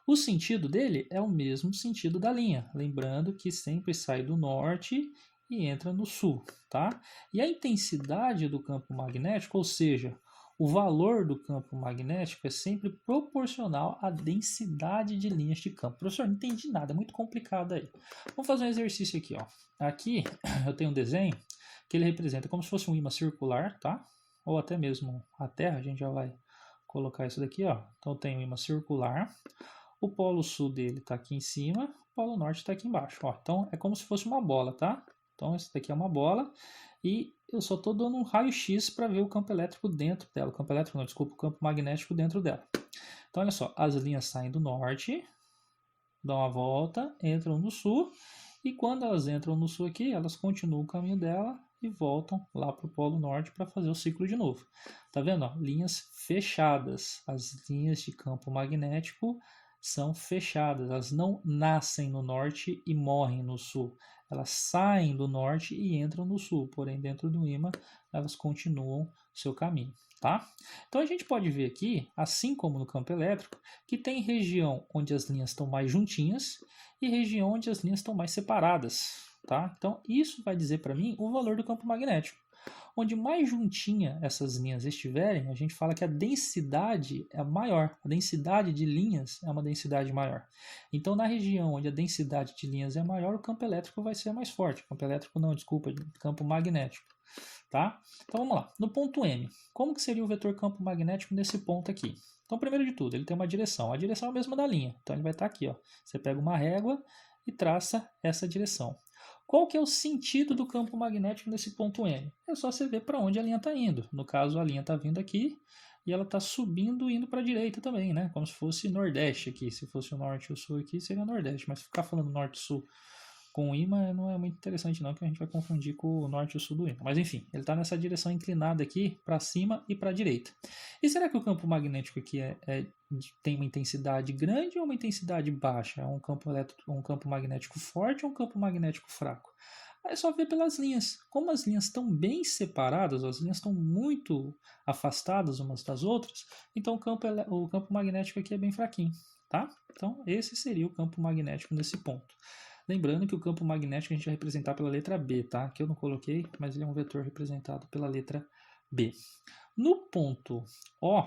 O sentido dele é o mesmo sentido da linha, lembrando que sempre sai do norte e entra no sul, tá? E a intensidade do campo magnético, ou seja, o valor do campo magnético é sempre proporcional à densidade de linhas de campo. Professor, não entendi nada, é muito complicado aí. Vamos fazer um exercício aqui, ó. Aqui eu tenho um desenho que ele representa como se fosse um ímã circular, tá? Ou até mesmo a Terra, a gente já vai colocar isso daqui, ó. Então eu tenho um ímã circular, o polo sul dele está aqui em cima, o polo norte está aqui embaixo, ó. Então é como se fosse uma bola, tá? Então isso daqui é uma bola e eu só estou dando um raio-x para ver o campo elétrico dentro dela. O campo elétrico não, desculpa, o campo magnético dentro dela. Então olha só, as linhas saem do norte, dão uma volta, entram no sul e quando elas entram no sul aqui, elas continuam o caminho dela e voltam lá para o polo norte para fazer o ciclo de novo. Tá vendo? Ó? Linhas fechadas. As linhas de campo magnético são fechadas, elas não nascem no norte e morrem no sul. Elas saem do norte e entram no sul, porém dentro do ímã elas continuam seu caminho, tá? Então a gente pode ver aqui, assim como no campo elétrico, que tem região onde as linhas estão mais juntinhas e região onde as linhas estão mais separadas, tá? Então isso vai dizer para mim o valor do campo magnético. Onde mais juntinha essas linhas estiverem, a gente fala que a densidade é maior. A densidade de linhas é uma densidade maior. Então, na região onde a densidade de linhas é maior, o campo elétrico vai ser mais forte. Campo elétrico não, desculpa, campo magnético. Tá? Então, vamos lá. No ponto M, como que seria o vetor campo magnético nesse ponto aqui? Então, primeiro de tudo, ele tem uma direção. A direção é a mesma da linha. Então, ele vai estar aqui. Ó. Você pega uma régua e traça essa direção. Qual que é o sentido do campo magnético nesse ponto M? É só você ver para onde a linha está indo. No caso, a linha está vindo aqui e ela está subindo indo para a direita também, né? Como se fosse nordeste aqui. Se fosse o norte e o sul aqui, seria nordeste. Mas ficar falando norte e sul com o ímã não é muito interessante não, que a gente vai confundir com o norte e o sul do ímã. Mas enfim, ele está nessa direção inclinada aqui, para cima e para a direita. E será que o campo magnético aqui tem uma intensidade grande ou uma intensidade baixa? É um campo magnético forte ou um campo magnético fraco? É só ver pelas linhas. Como as linhas estão bem separadas, as linhas estão muito afastadas umas das outras, então o campo magnético aqui é bem fraquinho, tá? Então esse seria o campo magnético nesse ponto. Lembrando que o campo magnético a gente vai representar pela letra B, tá? Que eu não coloquei, mas ele é um vetor representado pela letra B. No ponto O,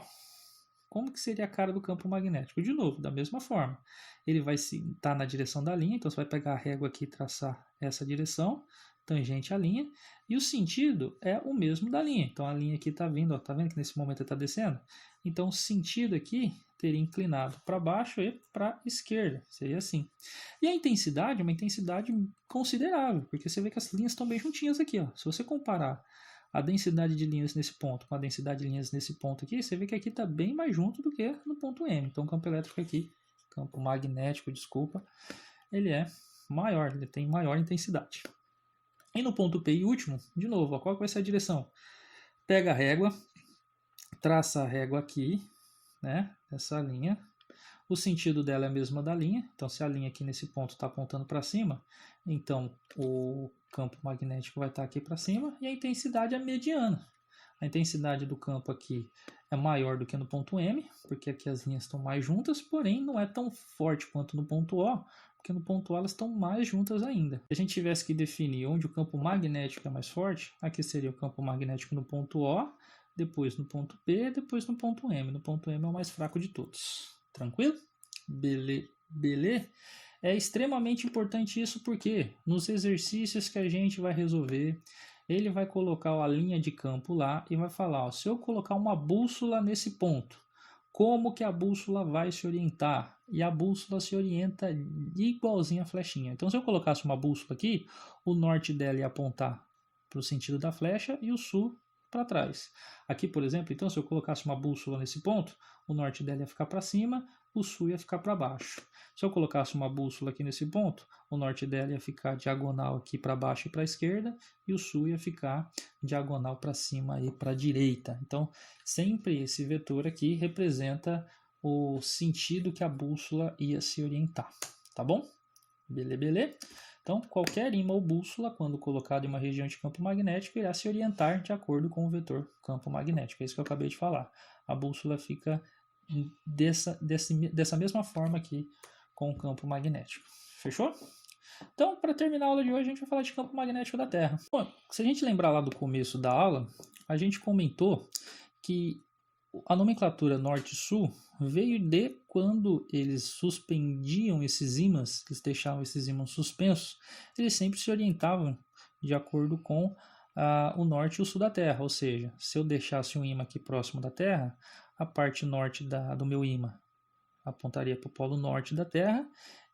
como que seria a cara do campo magnético? De novo, da mesma forma. Ele vai estar na direção da linha, então você vai pegar a régua aqui e traçar essa direção, tangente à linha, e o sentido é o mesmo da linha. Então a linha aqui está vindo, ó, tá vendo que nesse momento ele está descendo? Então o sentido aqui teria inclinado para baixo e para a esquerda, seria assim. E a intensidade é uma intensidade considerável, porque você vê que as linhas estão bem juntinhas aqui. Ó. Se você comparar a densidade de linhas nesse ponto com a densidade de linhas nesse ponto aqui, você vê que aqui está bem mais junto do que no ponto M. Então o campo elétrico aqui, campo magnético, desculpa, ele é maior, ele tem maior intensidade. E no ponto P e último, de novo, ó, qual vai ser a direção? Pega a régua, traça a régua aqui, né, essa linha. O sentido dela é a mesma da linha, então se a linha aqui nesse ponto está apontando para cima, então o campo magnético vai estar aqui para cima e a intensidade é mediana. A intensidade do campo aqui é maior do que no ponto M, porque aqui as linhas estão mais juntas, porém não é tão forte quanto no ponto O, porque no ponto O elas estão mais juntas ainda. Se a gente tivesse que definir onde o campo magnético é mais forte, aqui seria o campo magnético no ponto O, depois no ponto P, depois no ponto M. No ponto M é o mais fraco de todos. Tranquilo? Beleza? É extremamente importante isso porque nos exercícios que a gente vai resolver, ele vai colocar a linha de campo lá e vai falar, ó, se eu colocar uma bússola nesse ponto, como que a bússola vai se orientar? E a bússola se orienta igualzinho a flechinha. Então, se eu colocasse uma bússola aqui, o norte dela ia apontar para o sentido da flecha e o sul para trás. Aqui, por exemplo, então, se eu colocasse uma bússola nesse ponto, o norte dela ia ficar para cima, o sul ia ficar para baixo. Se eu colocasse uma bússola aqui nesse ponto, o norte dela ia ficar diagonal aqui para baixo e para a esquerda, e o sul ia ficar diagonal para cima e para a direita. Então, sempre esse vetor aqui representa o sentido que a bússola ia se orientar, tá bom? Beleza? Então, qualquer ímã ou bússola, quando colocado em uma região de campo magnético, irá se orientar de acordo com o vetor campo magnético. É isso que eu acabei de falar. A bússola fica dessa mesma forma aqui com o campo magnético. Fechou? Então, para terminar a aula de hoje, a gente vai falar de campo magnético da Terra. Bom, se a gente lembrar lá do começo da aula, a gente comentou que a nomenclatura norte-sul veio de quando eles suspendiam esses ímãs, eles deixavam esses ímãs suspensos, eles sempre se orientavam de acordo com o norte e o sul da Terra. Ou seja, se eu deixasse um ímã aqui próximo da Terra, a parte norte do meu ímã apontaria para o polo norte da Terra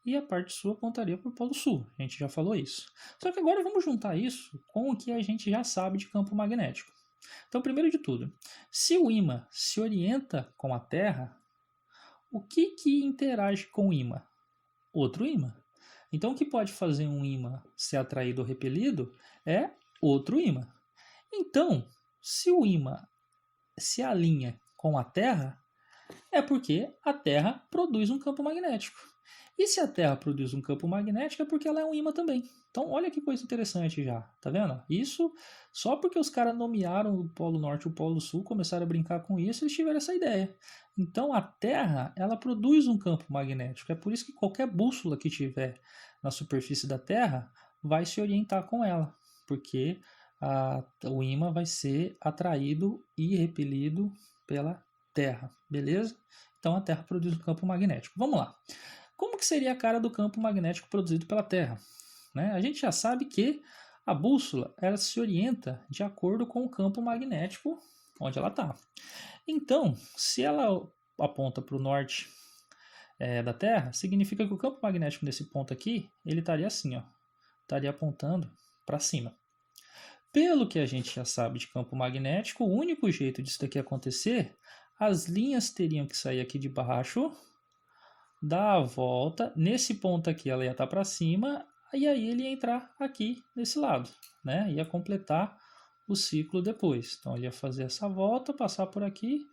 e a parte sul apontaria para o polo sul. A gente já falou isso. Só que agora vamos juntar isso com o que a gente já sabe de campo magnético. Então, primeiro de tudo, se o ímã se orienta com a Terra, o que interage com o ímã? Outro ímã. Então, o que pode fazer um ímã ser atraído ou repelido é outro ímã. Então, se o ímã se alinha com a Terra, é porque a Terra produz um campo magnético. E se a Terra produz um campo magnético é porque ela é um ímã também. Então, olha que coisa interessante já, tá vendo? Isso só porque os caras nomearam o Polo Norte e o Polo Sul, começaram a brincar com isso, eles tiveram essa ideia. Então, a Terra, ela produz um campo magnético. É por isso que qualquer bússola que tiver na superfície da Terra vai se orientar com ela, porque o ímã vai ser atraído e repelido pela Terra, beleza? Então, a Terra produz um campo magnético. Vamos lá. Como que seria a cara do campo magnético produzido pela Terra? Né? A gente já sabe que a bússola ela se orienta de acordo com o campo magnético onde ela está. Então, se ela aponta para o norte da Terra, significa que o campo magnético nesse ponto aqui, ele estaria assim, ó, estaria apontando para cima. Pelo que a gente já sabe de campo magnético, o único jeito disso daqui acontecer, as linhas teriam que sair aqui de baixo, dar a volta, nesse ponto aqui ela ia estar para cima, e aí ele ia entrar aqui nesse lado, né? Ia completar o ciclo depois. Então ele ia fazer essa volta, passar por aqui,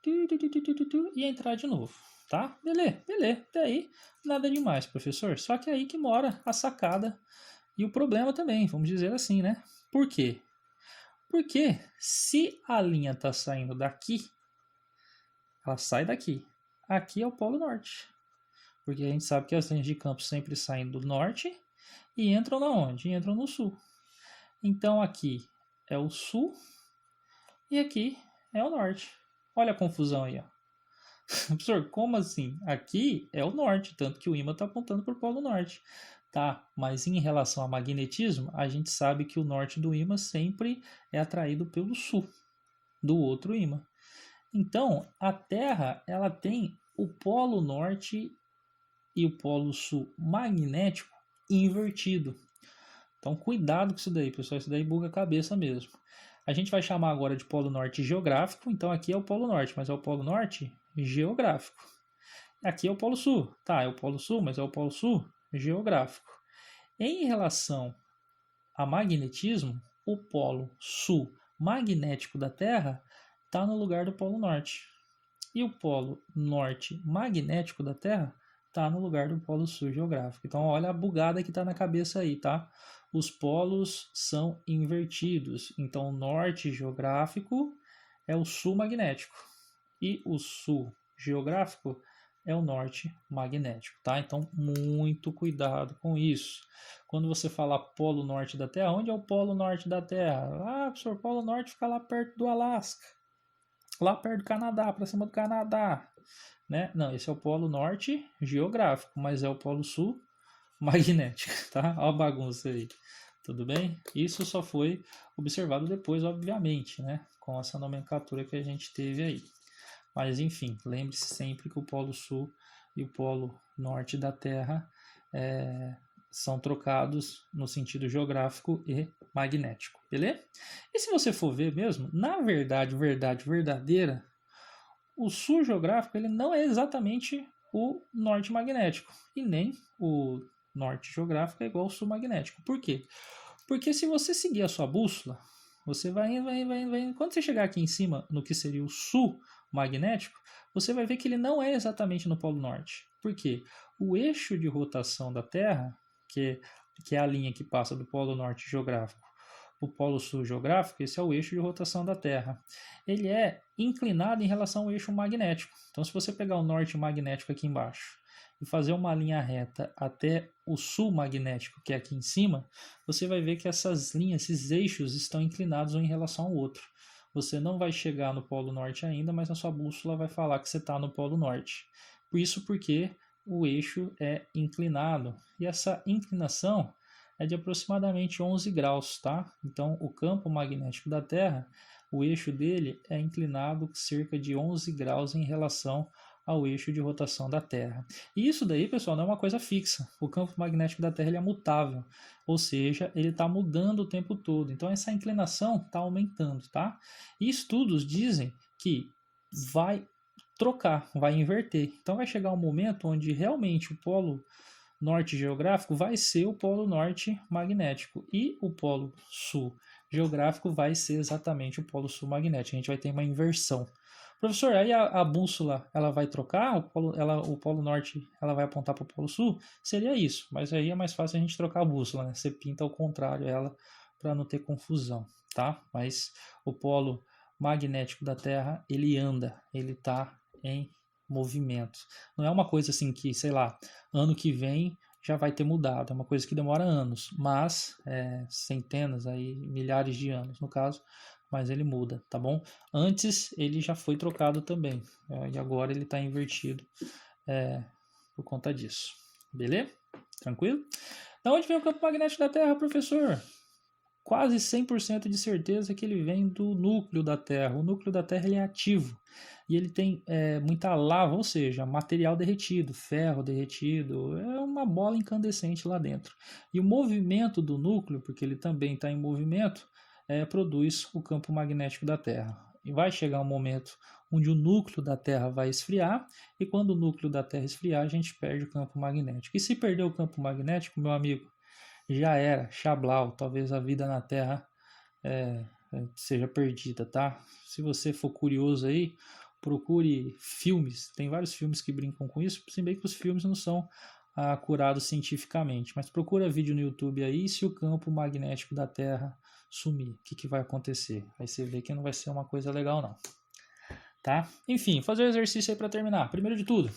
e entrar de novo, tá? Beleza. Até aí, nada demais, professor. Só que é aí que mora a sacada e o problema também, vamos dizer assim, né? Por quê? Porque se a linha está saindo daqui, ela sai daqui. Aqui é o Polo Norte. Porque a gente sabe que as linhas de campo sempre saem do norte e entram na onde? Entram no sul. Então aqui é o sul e aqui é o norte. Olha a confusão aí, ó. Professor, como assim? Aqui é o norte, tanto que o ímã está apontando para o polo norte. Tá, mas em relação ao magnetismo, a gente sabe que o norte do ímã sempre é atraído pelo sul do outro ímã. Então, a Terra ela tem o polo norte e o polo sul magnético invertido. Então, cuidado com isso daí, pessoal. Isso daí buga a cabeça mesmo. A gente vai chamar agora de polo norte geográfico. Então, aqui é o polo norte, mas é o polo norte geográfico. Aqui é o polo sul. Tá, é o polo sul, mas é o polo sul geográfico. Em relação a magnetismo, o polo sul magnético da Terra está no lugar do polo norte. E o polo norte magnético da Terra está no lugar do polo sul geográfico. Então, olha a bugada que está na cabeça aí, tá? Os polos são invertidos. Então, o norte geográfico é o sul magnético. E o sul geográfico é o norte magnético, tá? Então, muito cuidado com isso. Quando você fala polo norte da Terra, onde é o polo norte da Terra? Ah, professor, o polo norte fica lá perto do Alasca. Lá perto do Canadá, para cima do Canadá. Né? Não, esse é o polo norte geográfico, mas é o polo sul magnético, tá? Olha a bagunça aí. Tudo bem? Isso só foi observado depois, obviamente, né? Com essa nomenclatura que a gente teve aí. Mas enfim, lembre-se sempre que o Polo Sul e o Polo Norte da Terra são trocados no sentido geográfico e magnético, beleza? E se você for ver mesmo, na verdade verdadeira, o sul geográfico ele não é exatamente o norte magnético e nem o norte geográfico é igual ao sul magnético. Por quê? Porque se você seguir a sua bússola, você vai indo, vai indo, vai indo, vai indo. Quando você chegar aqui em cima, no que seria o sul magnético, você vai ver que ele não é exatamente no Polo Norte. Por quê? O eixo de rotação da Terra, que é a linha que passa do Polo Norte geográfico para o Polo Sul geográfico, esse é o eixo de rotação da Terra. Ele é inclinado em relação ao eixo magnético. Então, se você pegar o norte magnético aqui embaixo e fazer uma linha reta até o sul magnético, que é aqui em cima, você vai ver que essas linhas, esses eixos estão inclinados um em relação ao outro. Você não vai chegar no Polo Norte ainda, mas a sua bússola vai falar que você está no Polo Norte. Por isso porque o eixo é inclinado. E essa inclinação é de aproximadamente 11 graus, tá? Então, o campo magnético da Terra, o eixo dele é inclinado cerca de 11 graus em relação ao eixo de rotação da Terra. E isso daí, pessoal, não é uma coisa fixa. O campo magnético da Terra ele é mutável, ou seja, ele está mudando o tempo todo. Então, essa inclinação está aumentando, tá? E estudos dizem que vai trocar, vai inverter. Então, vai chegar um momento onde realmente o polo norte geográfico vai ser o polo norte magnético e o polo sul geográfico vai ser exatamente o polo sul magnético. A gente vai ter uma inversão. Professor, aí a bússola ela vai trocar, o polo norte ela vai apontar para o polo sul? Seria isso, mas aí é mais fácil a gente trocar a bússola, né? Você pinta ao contrário ela para não ter confusão, tá? Mas o polo magnético da Terra, ele anda, ele está em movimento. Não é uma coisa assim que, sei lá, ano que vem já vai ter mudado, é uma coisa que demora anos, mas centenas, aí, milhares de anos no caso, mas ele muda, tá bom? Antes ele já foi trocado também, e agora ele está invertido por conta disso, beleza? Tranquilo? Da onde vem o campo magnético da Terra, professor? Quase 100% de certeza que ele vem do núcleo da Terra. O núcleo da Terra ele é ativo e ele tem muita lava, ou seja, material derretido, ferro derretido, é uma bola incandescente lá dentro. E o movimento do núcleo, porque ele também está em movimento, produz o campo magnético da Terra. E vai chegar um momento onde o núcleo da Terra vai esfriar, e quando o núcleo da Terra esfriar, a gente perde o campo magnético. E se perder o campo magnético, meu amigo, já era, Chablau, talvez a vida na Terra seja perdida, tá? Se você for curioso aí, procure filmes, tem vários filmes que brincam com isso, se bem que os filmes não são curados cientificamente, mas procura vídeo no YouTube aí, se o campo magnético da Terra sumir, o que vai acontecer? Aí você vê que não vai ser uma coisa legal não, tá? Enfim, fazer o exercício aí para terminar. Primeiro de tudo,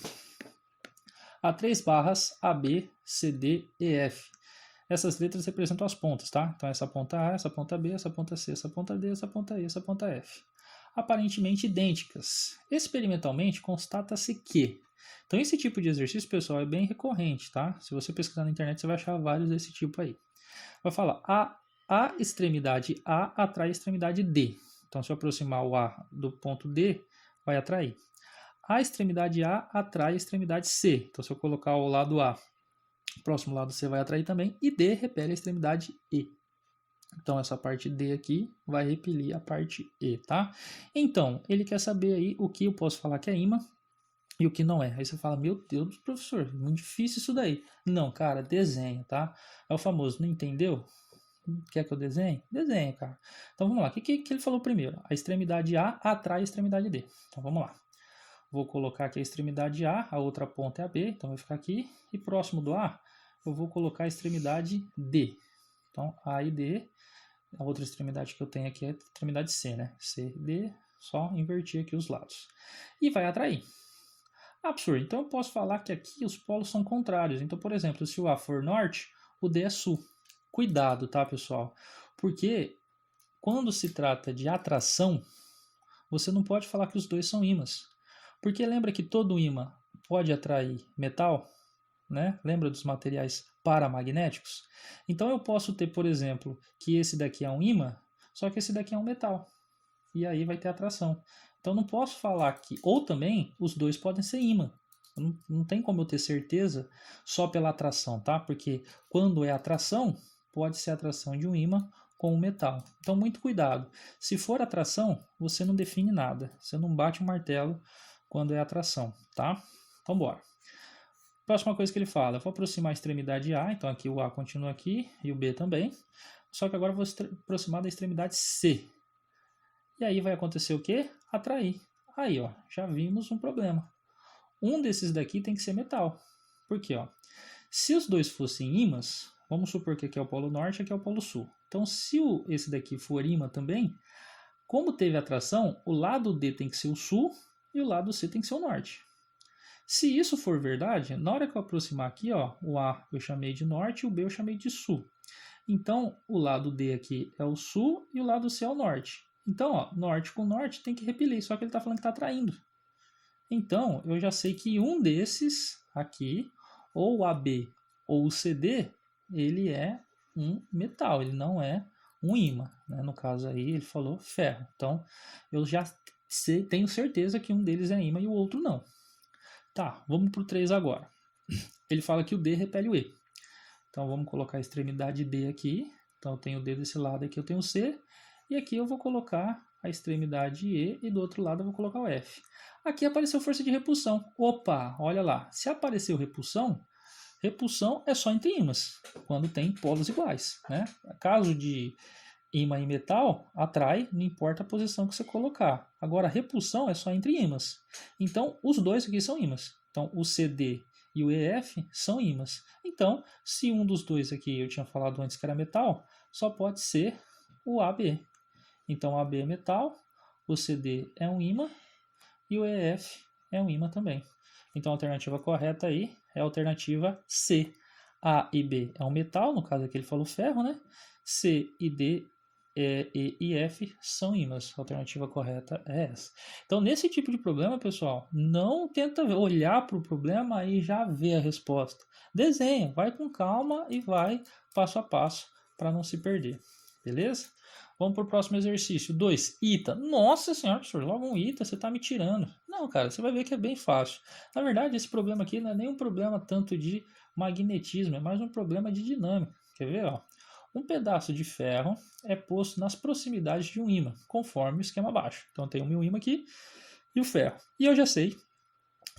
há 3 barras A, B, C, D e F. Essas letras representam as pontas, tá? Então essa ponta A, essa ponta B, essa ponta C, essa ponta D, essa ponta E, essa ponta F. Aparentemente idênticas. Experimentalmente constata-se que. Então esse tipo de exercício, pessoal, é bem recorrente, tá? Se você pesquisar na internet, você vai achar vários desse tipo aí. Vai falar, a extremidade A atrai a extremidade D. Então se eu aproximar o A do ponto D, vai atrair. A extremidade A atrai a extremidade C. Então se eu colocar o lado A, o próximo lado C vai atrair também, e D repele a extremidade E. Então, essa parte D aqui vai repelir a parte E, tá? Então, ele quer saber aí o que eu posso falar que é ímã e o que não é. Aí você fala, meu Deus, professor, muito difícil isso daí. Não, cara, desenha, tá? É o famoso, não entendeu? Quer que eu desenhe? Desenha, cara. Então, vamos lá. O que ele falou primeiro? A extremidade A atrai a extremidade D. Então, vamos lá. Vou colocar aqui a extremidade A, a outra ponta é a B, então vai ficar aqui. E próximo do A, eu vou colocar a extremidade D. Então, A e D. A outra extremidade que eu tenho aqui é a extremidade C, né? C, D, só invertir aqui os lados. E vai atrair. Absurdo. Então, eu posso falar que aqui os polos são contrários. Então, por exemplo, se o A for norte, o D é sul. Cuidado, tá, pessoal? Porque quando se trata de atração, você não pode falar que os dois são ímãs. Porque lembra que todo ímã pode atrair metal, né? Lembra dos materiais paramagnéticos. Então eu posso ter, por exemplo, que esse daqui é um ímã, só que esse daqui é um metal. E aí vai ter atração. Então não posso falar que... Ou também, os dois podem ser ímã. Não tem como eu ter certeza só pela atração, tá? Porque quando é atração, pode ser atração de um ímã com um metal. Então muito cuidado. Se for atração, você não define nada. Você não bate o martelo quando é atração, tá? Então bora. Próxima coisa que ele fala, eu vou aproximar a extremidade A, então aqui o A continua aqui e o B também. Só que agora eu vou aproximar da extremidade C. E aí vai acontecer o quê? Atrair. Aí, ó, já vimos um problema. Um desses daqui tem que ser metal. Por quê? Ó? Se os dois fossem ímãs, vamos supor que aqui é o polo norte e aqui é o polo sul. Então, se esse daqui for ímã também, como teve atração, o lado D tem que ser o sul e o lado C tem que ser o norte. Se isso for verdade, na hora que eu aproximar aqui, ó, o A eu chamei de norte e o B eu chamei de sul. Então, o lado D aqui é o sul e o lado C é o norte. Então, ó, norte com norte tem que repelir, só que ele está falando que está atraindo. Então, eu já sei que um desses aqui, ou o AB ou o CD, ele é um metal, ele não é um ímã. Né? No caso aí, ele falou ferro. Então, eu já tenho certeza que um deles é ímã e o outro não. Tá, vamos para o 3 agora. Ele fala que o D repele o E. Então, vamos colocar a extremidade D aqui. Então, eu tenho o D desse lado, aqui eu tenho o C. E aqui eu vou colocar a extremidade E e do outro lado eu vou colocar o F. Aqui apareceu força de repulsão. Opa, olha lá. Se apareceu repulsão, repulsão é só entre ímãs, quando tem polos iguais. Né? Caso de ímã e metal, atrai, não importa a posição que você colocar. Agora, repulsão é só entre ímãs. Então, os dois aqui são ímãs. Então, o CD e o EF são ímãs. Então, se um dos dois aqui eu tinha falado antes que era metal, só pode ser o AB. Então, o AB é metal, o CD é um ímã e o EF é um ímã também. Então, a alternativa correta aí é a alternativa C. A e B é um metal, no caso aqui ele falou ferro, né? C e D, E e F são ímãs. A alternativa correta é essa. Então, nesse tipo de problema, pessoal, não tenta olhar para o problema e já ver a resposta. Desenha, vai com calma e vai passo a passo para não se perder. Beleza? Vamos para o próximo exercício. 2. Ita. Nossa senhora, professor, logo um ita, você está me tirando. Não, cara, você vai ver que é bem fácil. Na verdade, esse problema aqui não é nem um problema tanto de magnetismo, é mais um problema de dinâmica. Quer ver? Ó? Um pedaço de ferro é posto nas proximidades de um ímã, conforme o esquema abaixo. Então, tem o meu ímã aqui e o ferro. E eu já sei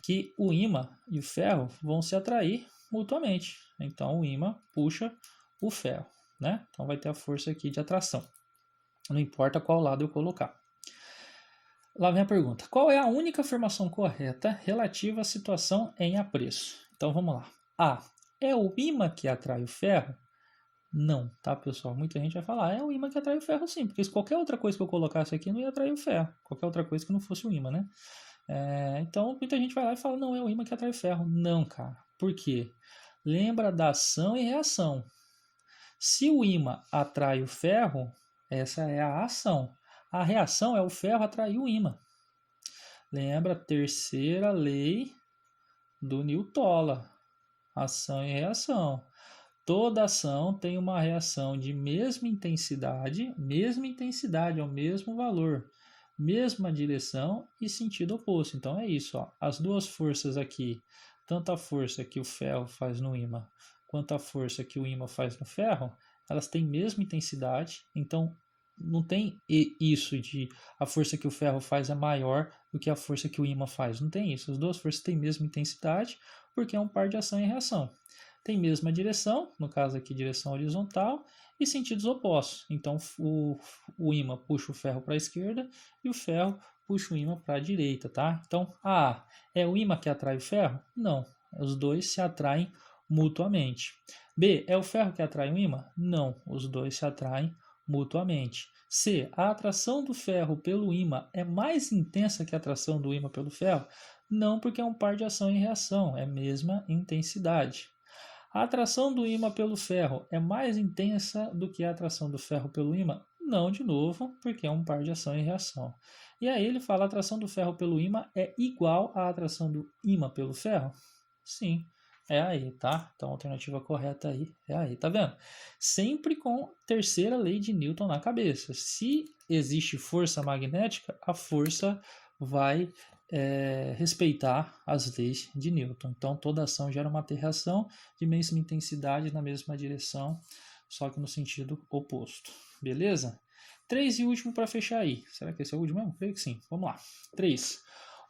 que o ímã e o ferro vão se atrair mutuamente. Então, o ímã puxa o ferro. Né? Então, vai ter a força aqui de atração. Não importa qual lado eu colocar. Lá vem a pergunta. Qual é a única afirmação correta relativa à situação em apreço? Então vamos lá. A. É o ímã que atrai o ferro? Não, tá, pessoal? Muita gente vai falar, é o ímã que atrai o ferro sim, porque se qualquer outra coisa que eu colocasse aqui não ia atrair o ferro. Qualquer outra coisa que não fosse o ímã, né? Então muita gente vai lá e fala, não, é o ímã que atrai o ferro. Não, cara. Por quê? Lembra da ação e reação. Se o ímã atrai o ferro, essa é a ação. A reação é o ferro atrair o ímã. Lembra a terceira lei do Newton. Ação e reação. Toda ação tem uma reação de mesma intensidade é o mesmo valor, mesma direção e sentido oposto. Então é isso, ó. As duas forças aqui, tanto a força que o ferro faz no ímã quanto a força que o ímã faz no ferro, elas têm mesma intensidade, então não tem isso de a força que o ferro faz é maior do que a força que o ímã faz. Não tem isso. As duas forças têm mesma intensidade porque é um par de ação e reação. Tem mesma direção, no caso aqui direção horizontal, e sentidos opostos. Então o ímã puxa o ferro para a esquerda e o ferro puxa o ímã para a direita, tá? Então, A, é o ímã que atrai o ferro? Não, os dois se atraem mutuamente. B, é o ferro que atrai o ímã? Não, os dois se atraem mutuamente. C, a atração do ferro pelo ímã é mais intensa que a atração do ímã pelo ferro? Não, porque é um par de ação e reação, é a mesma intensidade. A atração do ímã pelo ferro é mais intensa do que a atração do ferro pelo ímã? Não, de novo, porque é um par de ação e reação. E aí ele fala: a atração do ferro pelo ímã é igual à atração do ímã pelo ferro? Sim, É aí, tá? Então a alternativa correta aí é aí, tá vendo? Sempre com terceira lei de Newton na cabeça. Se existe força magnética, a força vai respeitar as leis de Newton. Então toda ação gera uma reação de mesma intensidade na mesma direção, só que no sentido oposto. Beleza? 3 e último para fechar aí. Será que esse é o último mesmo? Creio que sim. Vamos lá. 3.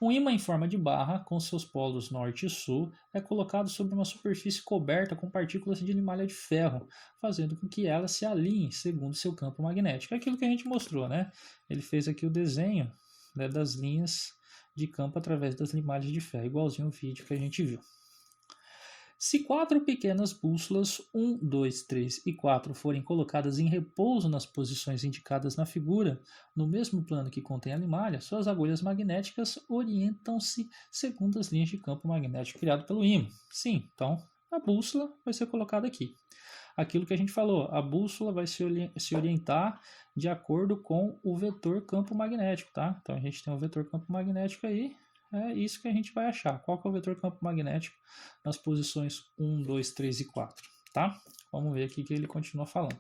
Um ímã em forma de barra, com seus polos norte e sul, é colocado sobre uma superfície coberta com partículas de limalha de ferro, fazendo com que ela se alinhe segundo seu campo magnético. É aquilo que a gente mostrou, né? Ele fez aqui o desenho, né, das linhas de campo através das limalhas de ferro, igualzinho o vídeo que a gente viu. Se 4 pequenas bússolas 1, 2, 3 e 4 forem colocadas em repouso nas posições indicadas na figura, no mesmo plano que contém a limalha, suas agulhas magnéticas orientam-se segundo as linhas de campo magnético criado pelo ímã. Sim, então a bússola vai ser colocada aqui. Aquilo que a gente falou, a bússola vai se orientar de acordo com o vetor campo magnético, tá? Então a gente tem o vetor campo magnético aí, é isso que a gente vai achar. Qual que é o vetor campo magnético nas posições 1, 2, 3 e 4, tá? Vamos ver aqui que ele continua falando.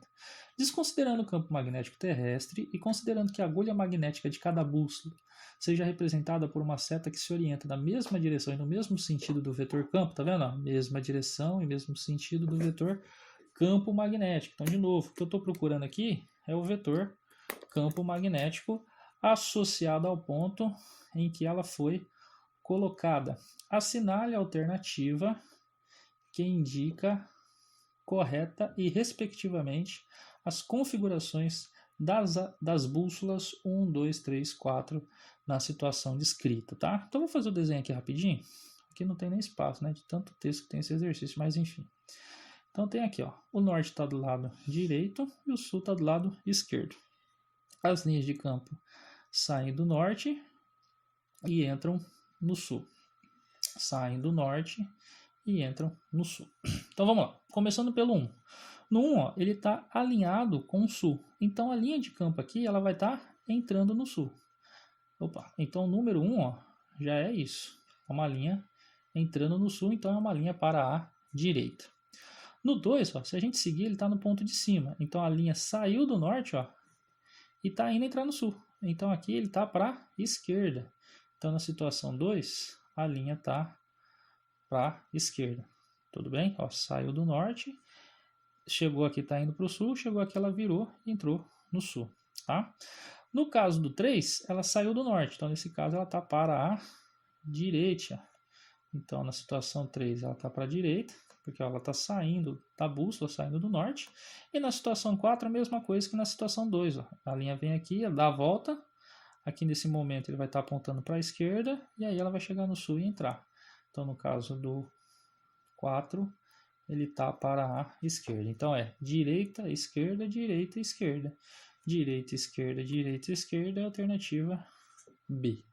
Desconsiderando o campo magnético terrestre e considerando que a agulha magnética de cada bússola seja representada por uma seta que se orienta na mesma direção e no mesmo sentido do vetor campo, tá vendo? Mesma direção e mesmo sentido do vetor campo magnético. Então, de novo, o que eu estou procurando aqui é o vetor campo magnético associado ao ponto em que ela foi colocada. Assinale a alternativa que indica correta e, respectivamente, as configurações das bússolas 1, 2, 3, 4 na situação descrita, tá? Então, vou fazer o desenho aqui rapidinho. Aqui não tem nem espaço, né? De tanto texto que tem esse exercício, mas enfim. Então, tem aqui, ó, o norte está do lado direito e o sul está do lado esquerdo. As linhas de campo saem do norte e entram no sul. Saem do norte e entram no sul. Então vamos lá, começando pelo 1. No 1, ó, ele está alinhado com o sul. Então a linha de campo aqui ela vai estar entrando no sul. Opa, então o número 1 ó, já é isso. É uma linha entrando no sul, então é uma linha para a direita. No 2, ó, se a gente seguir, ele está no ponto de cima. Então a linha saiu do norte ó, e está indo entrar no sul. Então aqui ele está para a esquerda. Então na situação 2, a linha está para a esquerda. Tudo bem? Ó, saiu do norte, chegou aqui, está indo para o sul, chegou aqui, ela virou e entrou no sul. Tá? No caso do 3, ela saiu do norte. Então nesse caso ela está para a direita. Então na situação 3 ela está para a direita, porque ela está saindo da bússola, saindo do norte. E na situação 4 a mesma coisa que na situação 2. Ó. A linha vem aqui, ela dá a volta. Aqui nesse momento ele vai estar apontando para a esquerda e aí ela vai chegar no sul e entrar. Então no caso do 4, ele está para a esquerda. Então é direita, esquerda, direita, esquerda. Direita, esquerda, direita, esquerda é a alternativa B.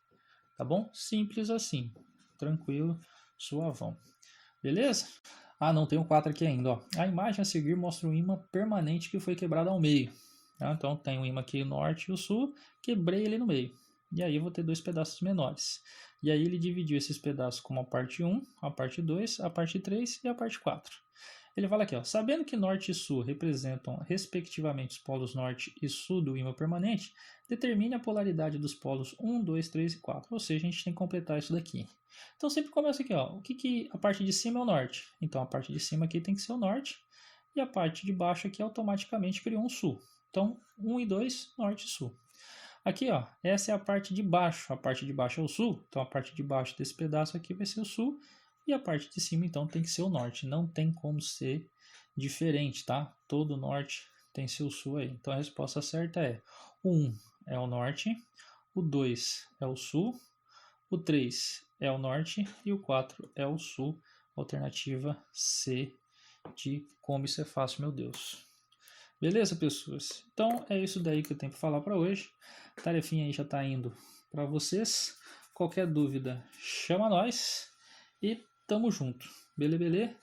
Tá bom? Simples assim. Tranquilo, suavão. Beleza? Ah, não, tem um 4 aqui ainda. Ó. A imagem a seguir mostra um ímã permanente que foi quebrado ao meio. Tá? Então tem um ímã aqui no norte e o sul, quebrei ele no meio. E aí eu vou ter dois pedaços menores. E aí ele dividiu esses pedaços como a parte 1, a parte 2, a parte 3 e a parte 4. Ele fala aqui, ó, sabendo que norte e sul representam respectivamente os polos norte e sul do ímã permanente, determine a polaridade dos polos 1, 2, 3 e 4. Ou seja, a gente tem que completar isso daqui. Então sempre começa aqui, ó, o que a parte de cima é o norte. Então a parte de cima aqui tem que ser o norte e a parte de baixo aqui automaticamente criou um sul. Então 1 e 2, norte e sul. Aqui, ó, essa é a parte de baixo. A parte de baixo é o sul. Então, a parte de baixo desse pedaço aqui vai ser o sul. E a parte de cima, então, tem que ser o norte. Não tem como ser diferente, tá? Todo norte tem seu sul aí. Então, a resposta certa é: o 1 é o norte, o 2 é o sul, o 3 é o norte e o 4 é o sul. Alternativa C de como isso é fácil, meu Deus. Beleza, pessoas? Então é isso daí que eu tenho para falar para hoje. A tarefinha aí já está indo para vocês. Qualquer dúvida, chama nós e tamo junto. Beleza?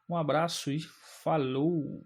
Um abraço e falou!